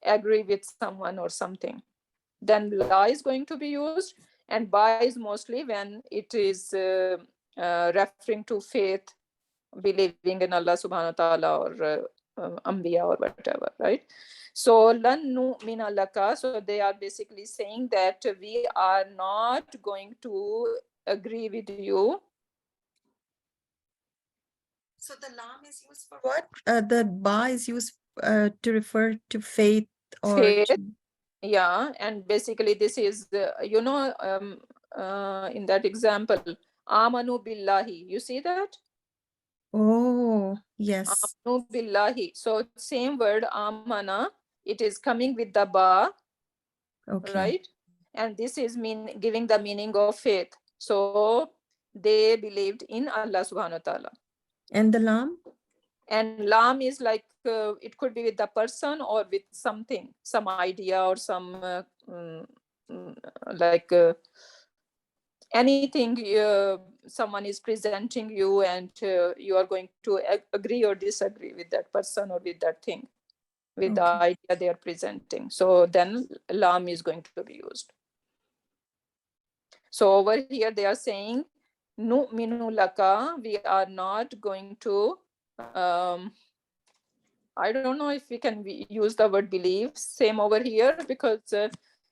agree with someone or something, then la is going to be used, and ba is mostly when it is referring to faith, believing in Allah subhanahu wa ta'ala or Anbiya or whatever, right? So lan nu'mina laka, so they are basically saying that we are not going to agree with you. So the lam is used for What? The ba is used to refer to faith or Faith. to- Yeah, and basically this is in that example, amanu billahi, you see that? Oh, yes. Amanu billahi. So same word amana, it is coming with the ba, Okay. right? And this is giving the meaning of faith. So they believed in Allah subhanahu wa ta'ala. And the lam? And lam is like it could be with the person or with something, some idea or some anything someone is presenting you, and you are going to agree or disagree with that person or with that thing, with the Okay. idea they are presenting. So then lam is going to be used. So over here they are saying nu'minu laka, we are not going to I don't know if we can use the word believe, same over here, because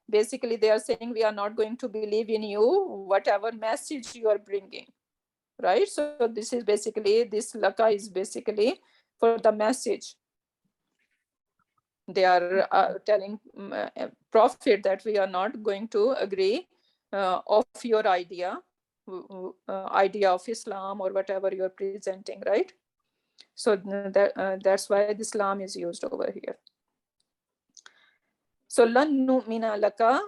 basically they are saying we are not going to believe in you, whatever message you are bringing, right? So this is basically, this laka is basically for the message. They are telling Prophet that we are not going to agree of your idea of Islam or whatever you are presenting, right? So that's why this lam is used over here. So lan nu'mina laka,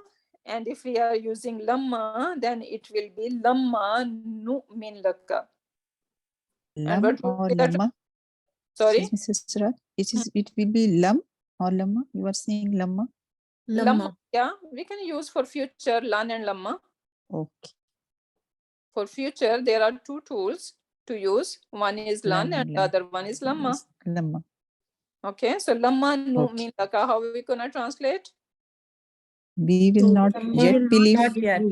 and if we are using lamma, then it will be lamma nu'min laka. Lam what would or be that? lamma? Sorry? Excuse me, sister. It will be lam or lamma. You are saying lamma. Lamma. Yeah, we can use for future lan and lamma. Okay. For future, there are two tools to use. One is lan and the Lam. other one is lamma. Yes, lamma. Okay, so lamma nu'min Okay. laka, how are we gonna translate? We will So not Lamma. yet believe. Not yet.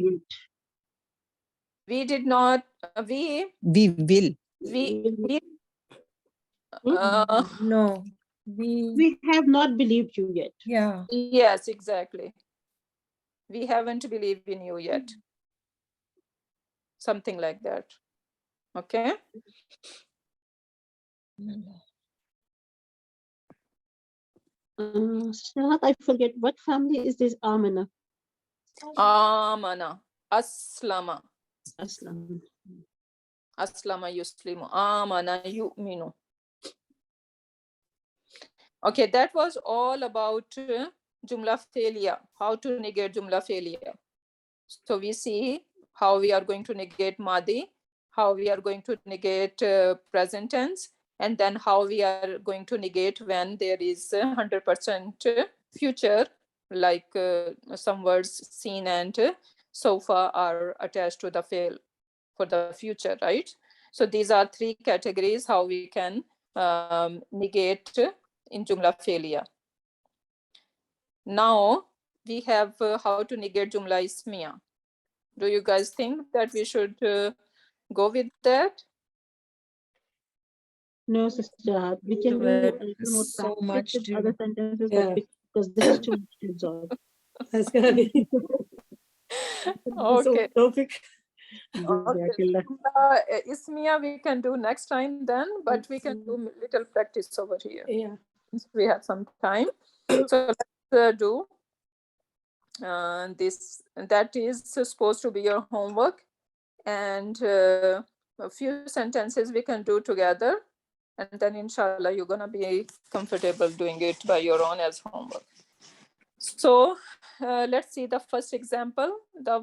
We did not, We will. we No. We have not believed you yet. Yeah. yes, exactly. We haven't believed in you yet. Something like that. Okay. Sister, I forget what family is this Amana? Amana. Aslama. Aslam. Aslama yuslimu. Amana yu'minu. Okay, that was all about Jumla failure, how to negate Jumla failure. So we see how we are going to negate Madi, how we are going to negate present tense, and then how we are going to negate when there is 100% future, like some words seen and sofa are attached to the fail for the future, right? So these are three categories how we can negate in Jumla failure. Now we have how to negate Jumla Ismiya. Do you guys think that we should go with that? No, Sister, we can do more so practice much with to other sentences, Yeah. because this is too much to absorb. That's gonna be this Okay. topic. Okay. Ismiya we can do next time then, but we can do little practice over here. Yeah. We have some time. So let's do this. That is supposed to be your homework, and a few sentences we can do together, and then inshallah you're gonna be comfortable doing it by your own as homework. So let's see the first example. The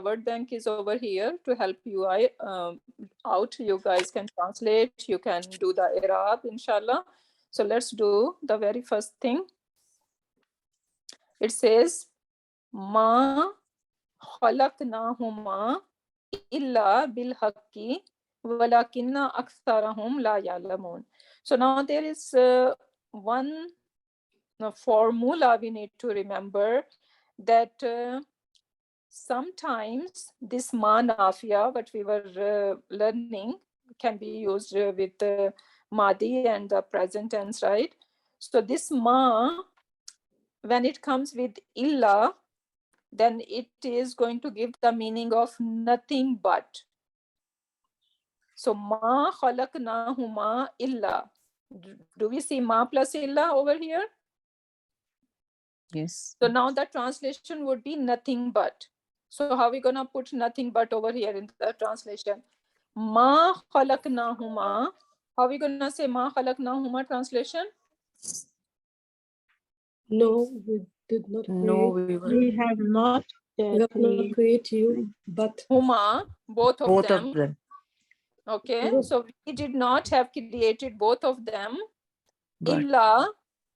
word bank is over here to help you out. You guys can translate, you can do the i'rab, inshallah. So let's do the very first thing. It says ma khalaqnahuma illa bil haqqi walakinna aktharahum la ya'lamun. So now there is one formula we need to remember, that sometimes this ma nafiya, what we were learning, can be used with madi and the present tense, right? So this ma, when it comes with illa, then it is going to give the meaning of nothing but. So ma khalaqnahuma illa. Do we see ma plus illa over here? Yes. So now the translation would be nothing but. So how are we gonna put nothing but over here in the translation? Ma khalaqnahuma. How are we gonna say ma khalaqnahuma translation? No, we did not No, create. We have not We have not create you, but Huma, both of both them. of them. Okay, Oh. so we did not have created both of them. But Illa,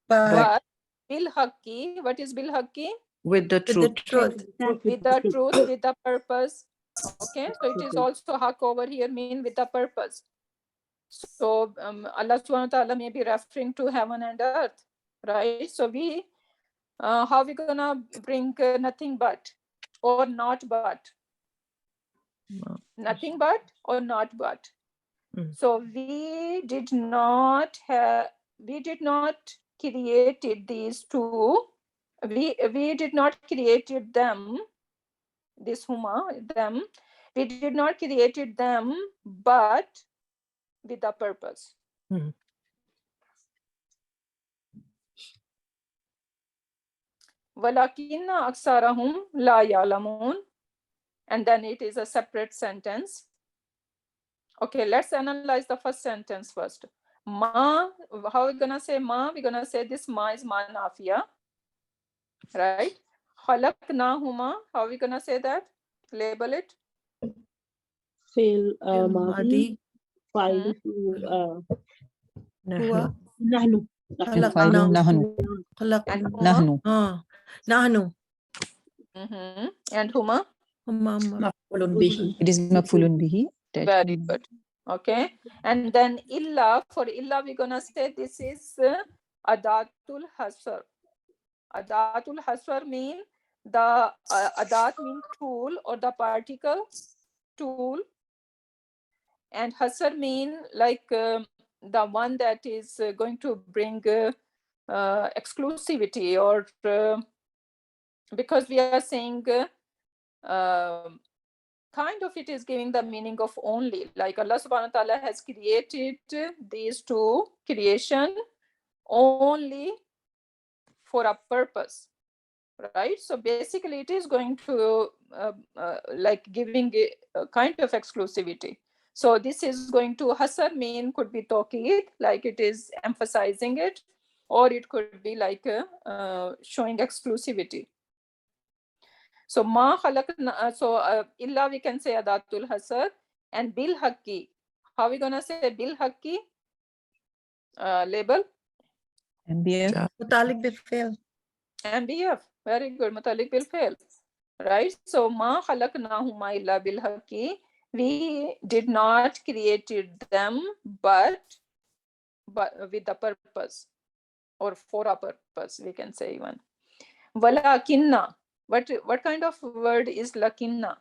but but bil haqqi. What is bil haqqi? with the With the truth. truth. With the truth, with the purpose. Okay, so it is also haq over here, mean with the purpose. So Allah subhanahu wa ta'ala may be referring to heaven and earth, right? So we, how we gonna bring nothing but or not but? Nothing but or not but? So we did not created these two. We did not created them, this huma, them. We did not created them, but with a purpose. Walakinna aksarahum la ya'lamun. And then it is a separate sentence. Okay, let's analyze the first sentence first. Ma, how are we gonna say ma? We're gonna say this ma is ma nafiya, right? Khalaqnahuma, how are we gonna say that? Label it. Fail Madi. file Huwa. nahnu. Fa'ilun nahnu. And huma? Nahnu. Nahnu. And huma? Huma. It is maf'ulun bihi. Very good. Okay. And then illa, for illa we're gonna say this is adatul hasr. Adatul hasr mean the adat mean tool or the particle tool, and hasr mean like the one that is going to bring exclusivity, or because we are saying kind of it is giving the meaning of only, like Allah subhanahu wa ta'ala has created these two creation only for a purpose, right? So basically it is going to like giving a kind of exclusivity. So this is going to hasar mean could be tawqeed, like it is emphasizing it, or it could be like showing exclusivity. So ma khalaqna, so illa we can say adatul hasr, and bil haqqi. How are we gonna say bil haqqi? Label MBF. Mutalik bil fail. MBF. Very good. Mutalik bil fail. Right. So ma khalaqnahuma illa bil haqqi. We did not created them, but with a purpose, or for a purpose, we can say even. Walakinna. What kind of word is lakinna?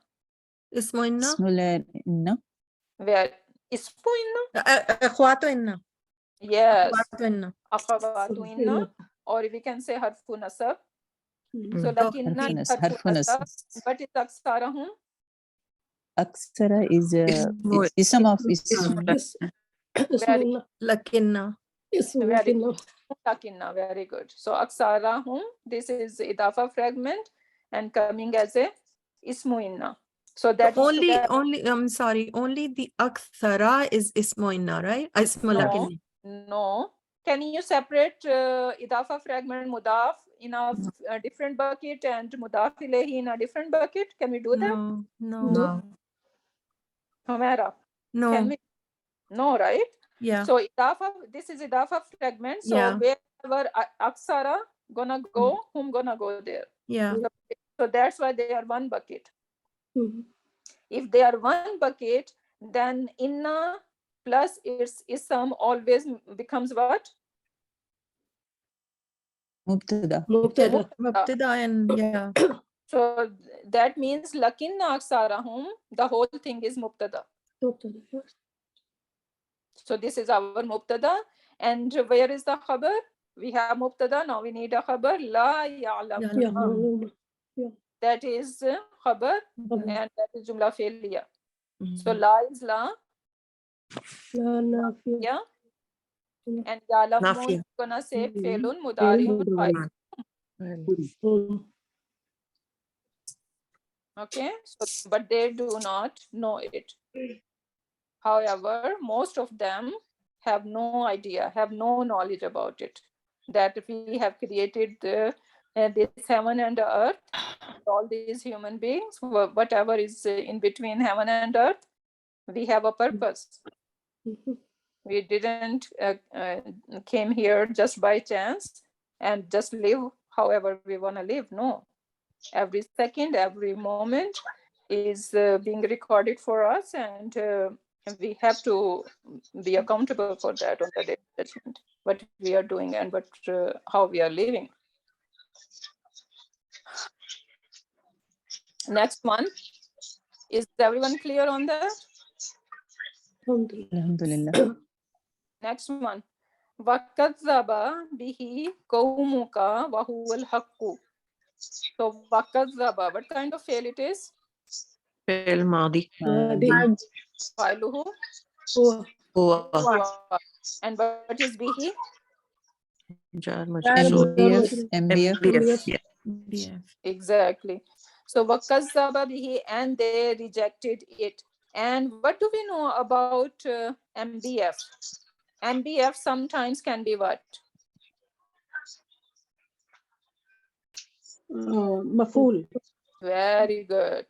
Ismu inna. Ismul Where ismu inna? Akhwatu inna. Yes. Akhwatu inna. Akhawatu inna, or we can say harfu nasab. So Mm. lakinna is harfu Harfu nasab. nasab. What is aksarahum? Aksara is Ismu- ism of Very Lakinna. very lakinna, very good. So aksarahum, this is idafa fragment and coming as a ismu inna. So that Only I'm sorry, only the akthara is ismu inna, right? Ismu No. lakinna. No. Can you separate idafa fragment mudaf in a different bucket and mudaf ilayhi in a different bucket? Can we do that? No, no, No. Humera, no. can we? No, right? Yeah. So idafa, this is idafa fragment. So Yeah. wherever aksara gonna go, whom gonna go there? Yeah. So that's why they are one bucket. Mhm. If they are one bucket, then inna plus its ism always becomes what? Mubtada. Mubtada. Mubtada and yeah. So that means lakinna aksarahum, the whole thing is mubtada. Mubtada. So this is our mubtada. And where is the khabar? We have mubtada, now we need a khabar. La ya'lam. Yeah, ma'luma. That is khabar, Khabar. and that is jumla failure. So Mhm. la is la, La nafiya. yeah, and ya'lamun Nafiya. gonna say failun Fail mudari'un. mudari. Okay, so but they do not know it. However, most of them have no idea, have no knowledge about it, that we have created this heaven and earth, all these human beings, whatever is in between heaven and earth, we have a purpose. Mhm. We didn't came here just by chance and just live however we want to live. No, every second, every moment is being recorded for us, and we have to be accountable for that on the day of judgment, what we are doing and how we are living. Next one, is everyone clear on that? Alhamdulillah. Next one, وَكَذَّبَ بِهِ قَوْمُكَ وَهُوَ الْحَقُّ. So وَكَذَّبَ, what kind of fail it is? Fail Madi. فَعْلُهُ Huwa. and what is bihi? Jar Majroor. MBF. MBF. Yeah. Yeah. Exactly. So wakazzaba bihi, and they rejected it. And what do we know about MBF? MBF sometimes can be what? Maful. Very good.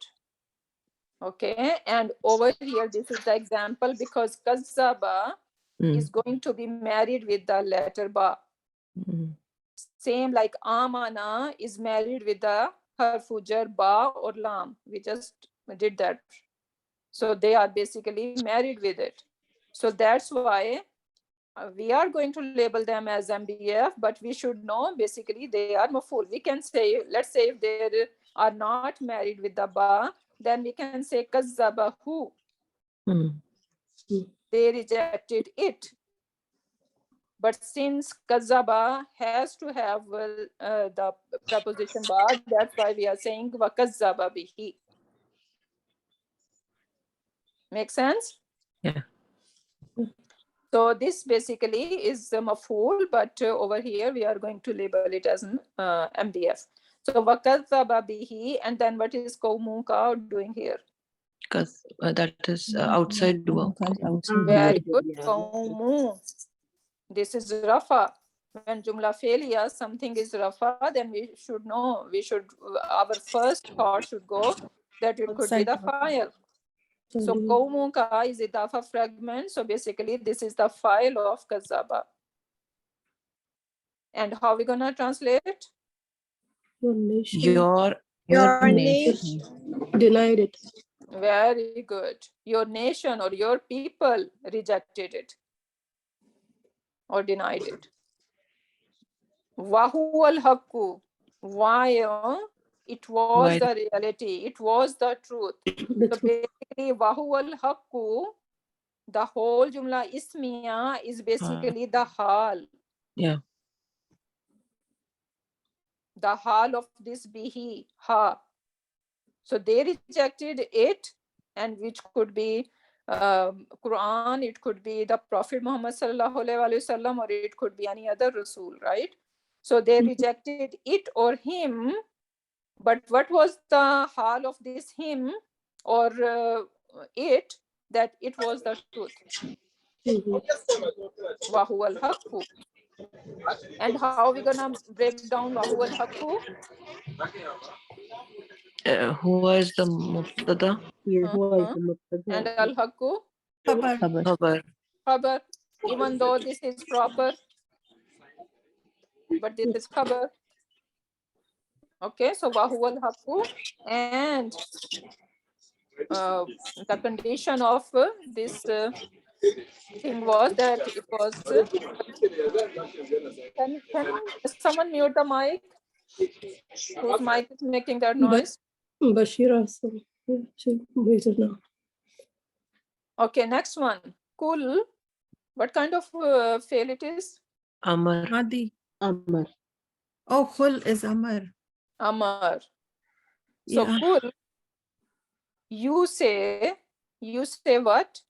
Okay, and over here, this is the example because kazzaba is going to be married with the letter ba. Same like amana is married with the harfu jar ba or lam. We just did that. So they are basically married with it. So that's why we are going to label them as MBF, but we should know basically they are maful. We can say, let's say if they are not married with the ba, then we can say kazzabahu. They rejected it. But since kazzaba has to have the preposition ba, that's why we are saying wakazzaba bihi. Make sense? Yeah. So this basically is maf'ul, but over here we are going to label it as MDF. So wakazzaba bihi, and then what is qawmuka doing here? Because that is outside dua. Outside Very dua. good. Qawmu. This is rafa. When Jumla Felia, something is Rafa, then we should know, our first thought should go that it could be Outside the of- file. So Qawmuka is Idafa fragment. So basically this is the file of Kazaba. And how are we gonna translate? Your nation Your nation. denied it. Very good. Your nation or your people rejected it or denied it. Wahu al-haqqu. Why? It was the reality. It was the truth. So basically, wahu al-haqqu, the whole Jumla Ismiya is basically the hal. Yeah. The hal of this bihi, ha. So they rejected it, and which could be Quran, it could be the Prophet Muhammad sallallahu alaihi wasallam, or it could be any other Rasul, right? So they rejected it or him, but what was the hal of this him or it? That it was the truth. Wahu al-haqqu. And how are we gonna break down Wahu al-haqqu? Who is the mubtada? Yeah, who is Uh-huh. the mubtada? And al-haqqu, Khabar. Khabar. Khabar. khabar. Even though this is proper, but this is khabar. Okay, so wahu al-haqqu, and the condition of this thing was that it was. Can someone mute the mic? Whose mic is making that noise? Bashira, so she waited now. Okay, next one. Kul. What kind of fail it is? Amar. Madi. Amar. Oh, khul is Amar. Amar. So Yeah. kul, you say what?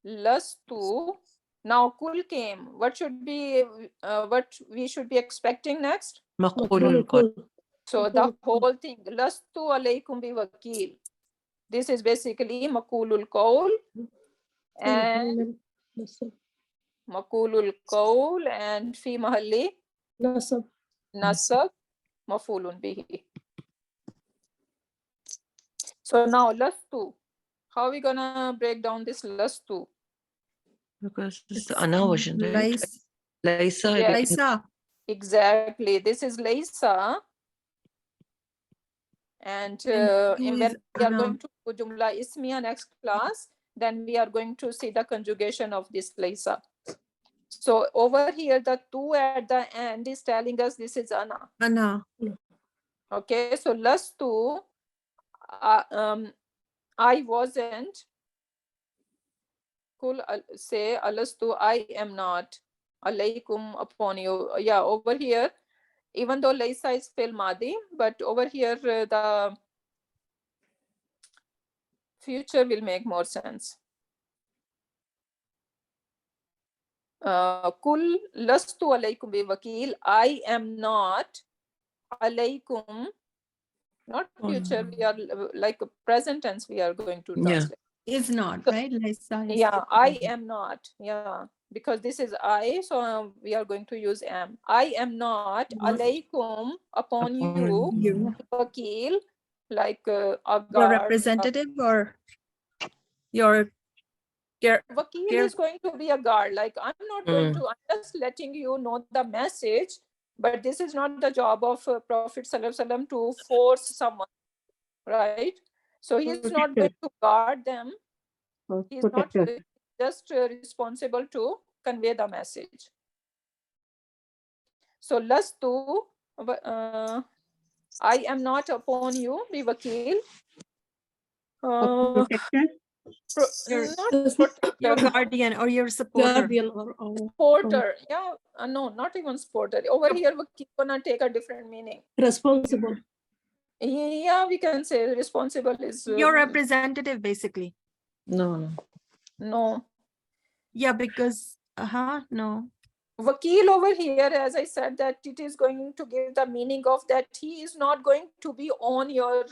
Lastu. Now kul came. What should be what we should be expecting next? Maqulul qawl. So the whole thing, lastu alaykum bi wakil. This is basically makulul qawl and makulul qawl and fi mahalli Nasab. nasab mafulun bihi. So now lastu. How are we gonna break down this lastu? Because it's the ana version, right? Lais. Laisa. Yeah. Laisa. Exactly. This is Laysa. And two when is we are ana. going to Jumla Ismiya next class, then we are going to see the conjugation of this Laysa. So over here, the two at the end is telling us this is ana. Ana. Okay, so lastu, I wasn't. Kul say alastu, I am not. Alaykum, upon you. Yeah, over here, even though Laysa is fil madi, but over here the future will make more sense. Kul lastu alaykum bi wakil. I am not alaykum. Not future. We are like present tense. We are going to translate. Is not, So, right? Laisa is yeah, I am not. Yeah, because this is I, so we are going to use am. I am not alaykum upon you, you. wakil, like a Your guard. representative or your Wakil care- is going to be a guard. Like I'm not going to. I'm just letting you know the message. But this is not the job of Prophet Sallallahu Alaihi Wasallam to force someone, right? So he is not going to guard them. He's not just responsible to convey the message. So lastu, I am not upon you, be wakil. Protector? your guardian or your supporter. Guardian or Supporter, yeah, no, not even supporter. Over here, wakil gonna take a different meaning. responsible. Yeah, we can say responsible is Your representative, basically. No. no. Yeah, because no. Wakil over here, as I said, that it is going to give the meaning of that he is not going to be on your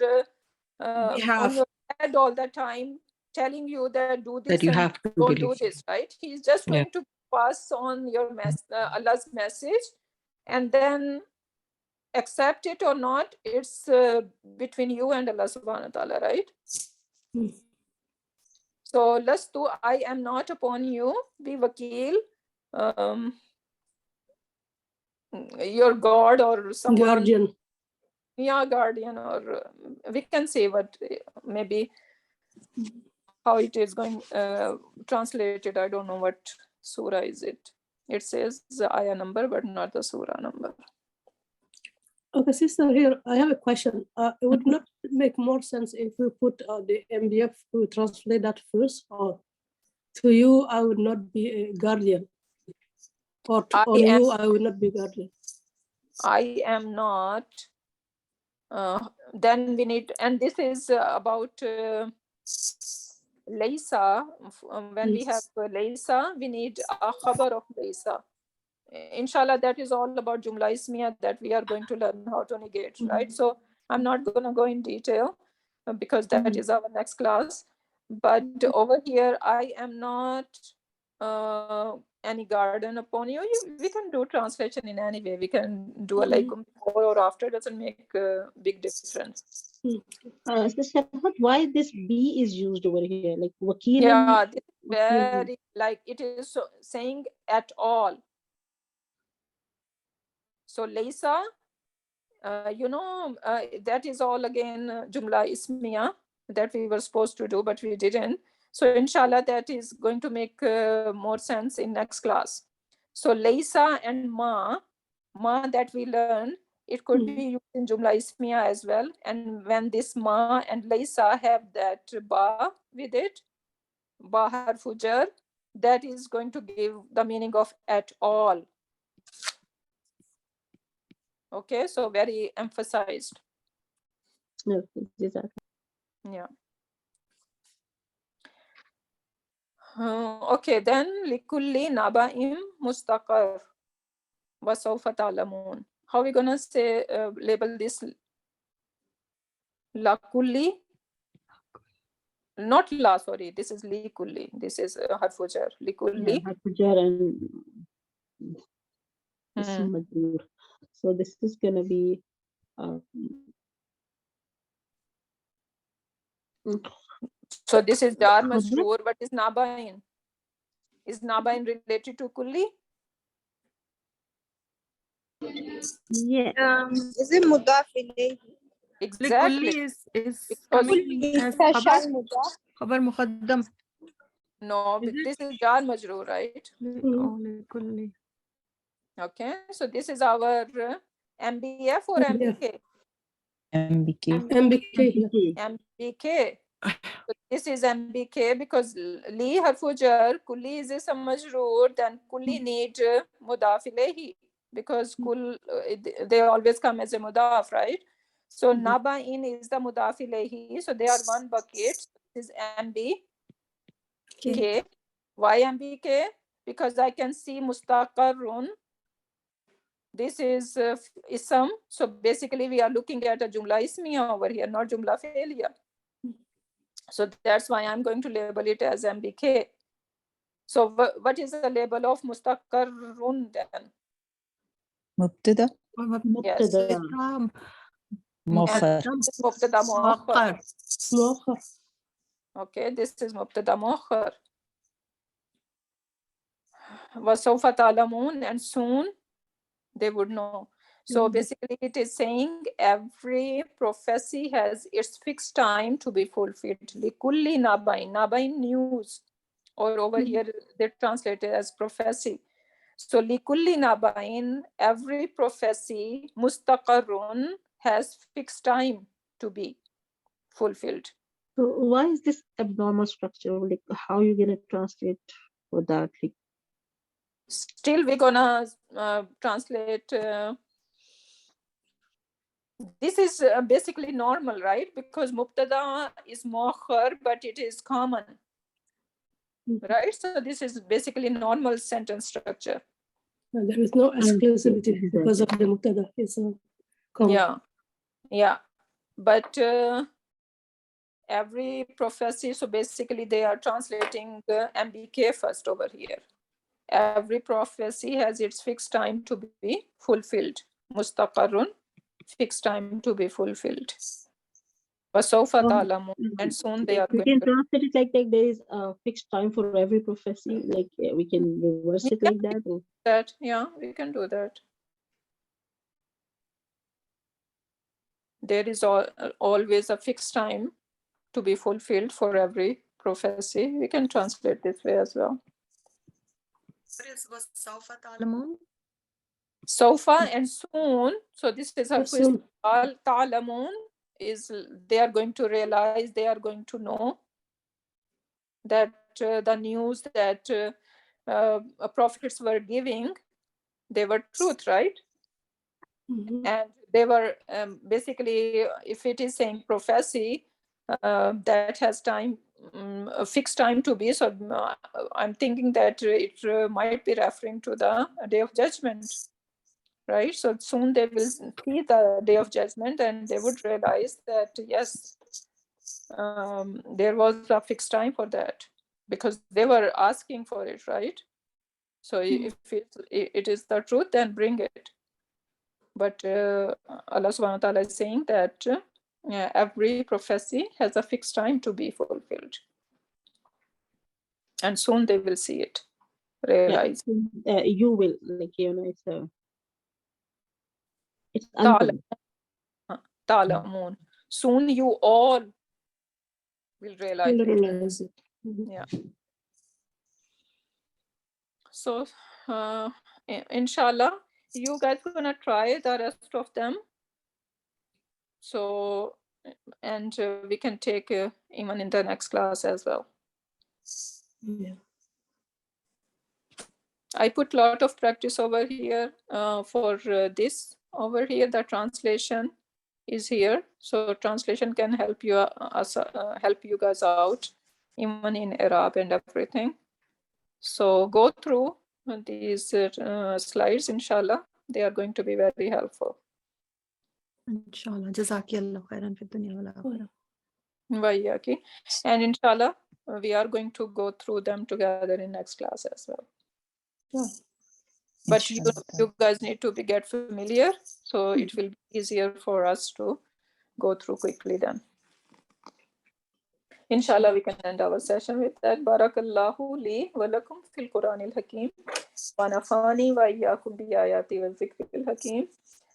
head all the time, telling you that do this That you and have to don't believe. do this, right? He's just going to pass on your Allah's message, and then accept it or not, it's between you and Allah subhanahu wa ta'ala, right? Mm. So lastu, I am not upon you, be wakil, your God or someone. Guardian. Yeah, guardian, or we can say what maybe how it is going translated. I don't know what surah is it. It says the ayah number, but not the surah number. Okay, sister, here I have a question. It would not make more sense if we put the MDF, we translate that first, or to you, I would not be a guardian, or on you, I would not be guardian. I am not. Then we need, and this is about Laysa. When we have Laysa, we need a khabar of Laysa. Inshallah, that is all about Jumla Ismiya that we are going to learn how to negate, right? So I'm not going to go in detail because that is our next class. But over here, I am not any garden upon you. We can do translation in any way. We can do alaikum before or after, doesn't make a big difference. Sister, why this B is used over here? Like wakil. Yeah, this is very, like it is saying at all. So Laysa, that is all again Jumla Ismiya that we were supposed to do, but we didn't. So inshallah, that is going to make more sense in next class. So Laysa and Ma that we learn, it could be used in Jumla Ismiya as well. And when this Ma and Laysa have that Ba with it, Ba harfu jar, that is going to give the meaning of at all. Okay, so very emphasized. Yeah. Okay, then likulli naba'im mustaqar wa sawfa ta'lamun. How are we gonna say label this? La kulli, not la, sorry, this is li kulli. This is harfu jar. Likulli. Harfu jar and so this is gonna be so this is jar majroor. What is naba'in? Is naba'in related to kulli? Yeah. Is it mudaf ilayhi? Exactly. is coming as khabar muqaddam. No, this is jar majroor, right? Okay, so this is our MBF or MBK? MBK. MBK. So this is MBK because li harfu jar, kulli is ism majroor, then kulli need mudaf ilayhi because kul they always come as a mudaf, right? So naba'in is the mudaf ilayhi, so they are one bucket. This is MBK. Why MBK? Because I can see mustaqarrun. This is ism. So basically we are looking at a jumla ismiya over here, not jumla failure. So that's why I'm going to label it as MBK. So what is the label of mustaqarrun then? Mubtada. Yes. Muakhar. Mubtada muakhar. Okay, this is mubtada muakhar. Wa sawfa ta'lamun, and soon they would know. So basically it is saying every prophecy has its fixed time to be fulfilled. Likulli nabain, nabain news, or over here they translate it as prophecy. So likulli nabain, every prophecy, mustaqarrun, has fixed time to be fulfilled. So why is this abnormal structure? Like how are you gonna translate for that? Like, still we're gonna translate this is basically normal, right? Because mubtada is muakhar, but it is common, right? So this is basically normal sentence structure. There is no exclusivity because of the mubtada. It's common. Yeah, but every prophecy, so basically they are translating MBK first over here. every prophecy has its fixed time to be fulfilled. Mustaqarrun, fixed time to be fulfilled. وَسَوْفَ تَعْلَمُونَ, and soon they are We going can to. translate it like there is a fixed time for every prophecy. Like we can reverse it like that. Or... That, yeah, we can do that. There is always a fixed time to be fulfilled for every prophecy. We can translate this way as well. Was Saufa Talamun? Sofa and soon. So this is a twist. Soon. Ta'lamun is they are going to realize, they are going to know that the news that prophets were giving, they were truth, right? Mhm. And they were basically, if it is saying prophecy, that has time, a fixed time to be. So I'm thinking that it might be referring to the day of judgment, right? So soon they will see the day of judgment and they would realize that, yes, there was a fixed time for that because they were asking for it, right? So if it is the truth, then bring it. But Allah subhanahu wa ta'ala is saying that every prophecy has a fixed time to be fulfilled. And soon they will see it, realize. Yeah, you will, like, it's uncle. Ta'lamun. Soon you all will realize Will it. realize it. Mhm. Yeah. So inshallah, you guys are gonna try the rest of them. So, and we can take even in the next class as well. Yeah. I put a lot of practice over here for this. Over here, the translation is here. So translation can help you help you guys out, even in Arab and everything. So go through these slides, inshallah. They are going to be very helpful. Inshallah. Jazakillah khairan fi dunya wal akhirah. Waiyaki. And inshallah, we are going to go through them together in next class as well. Yeah. But you Inshallah. guys need to get familiar, so it will be easier for us to go through quickly then. Inshallah, we can end our session with that. Barakallahu li wa lakum fil Quranil Hakim wa nafani wa iyyakum bi ayati wa zikril hakim.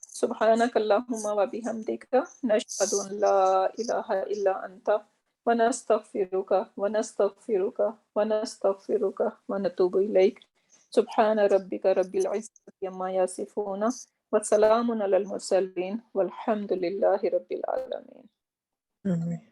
Subhanakallahumma wa bihamdika nashhadu an la ilaha illa anta wa nastaghfiruka wa nastaghfiruka wa nastaghfiruka wa natubu ilayk. Subhana rabbika rabbil izzati amma yasifuna wa salamun alal mursalin walhamdulillahi rabbil alamin. Ameen.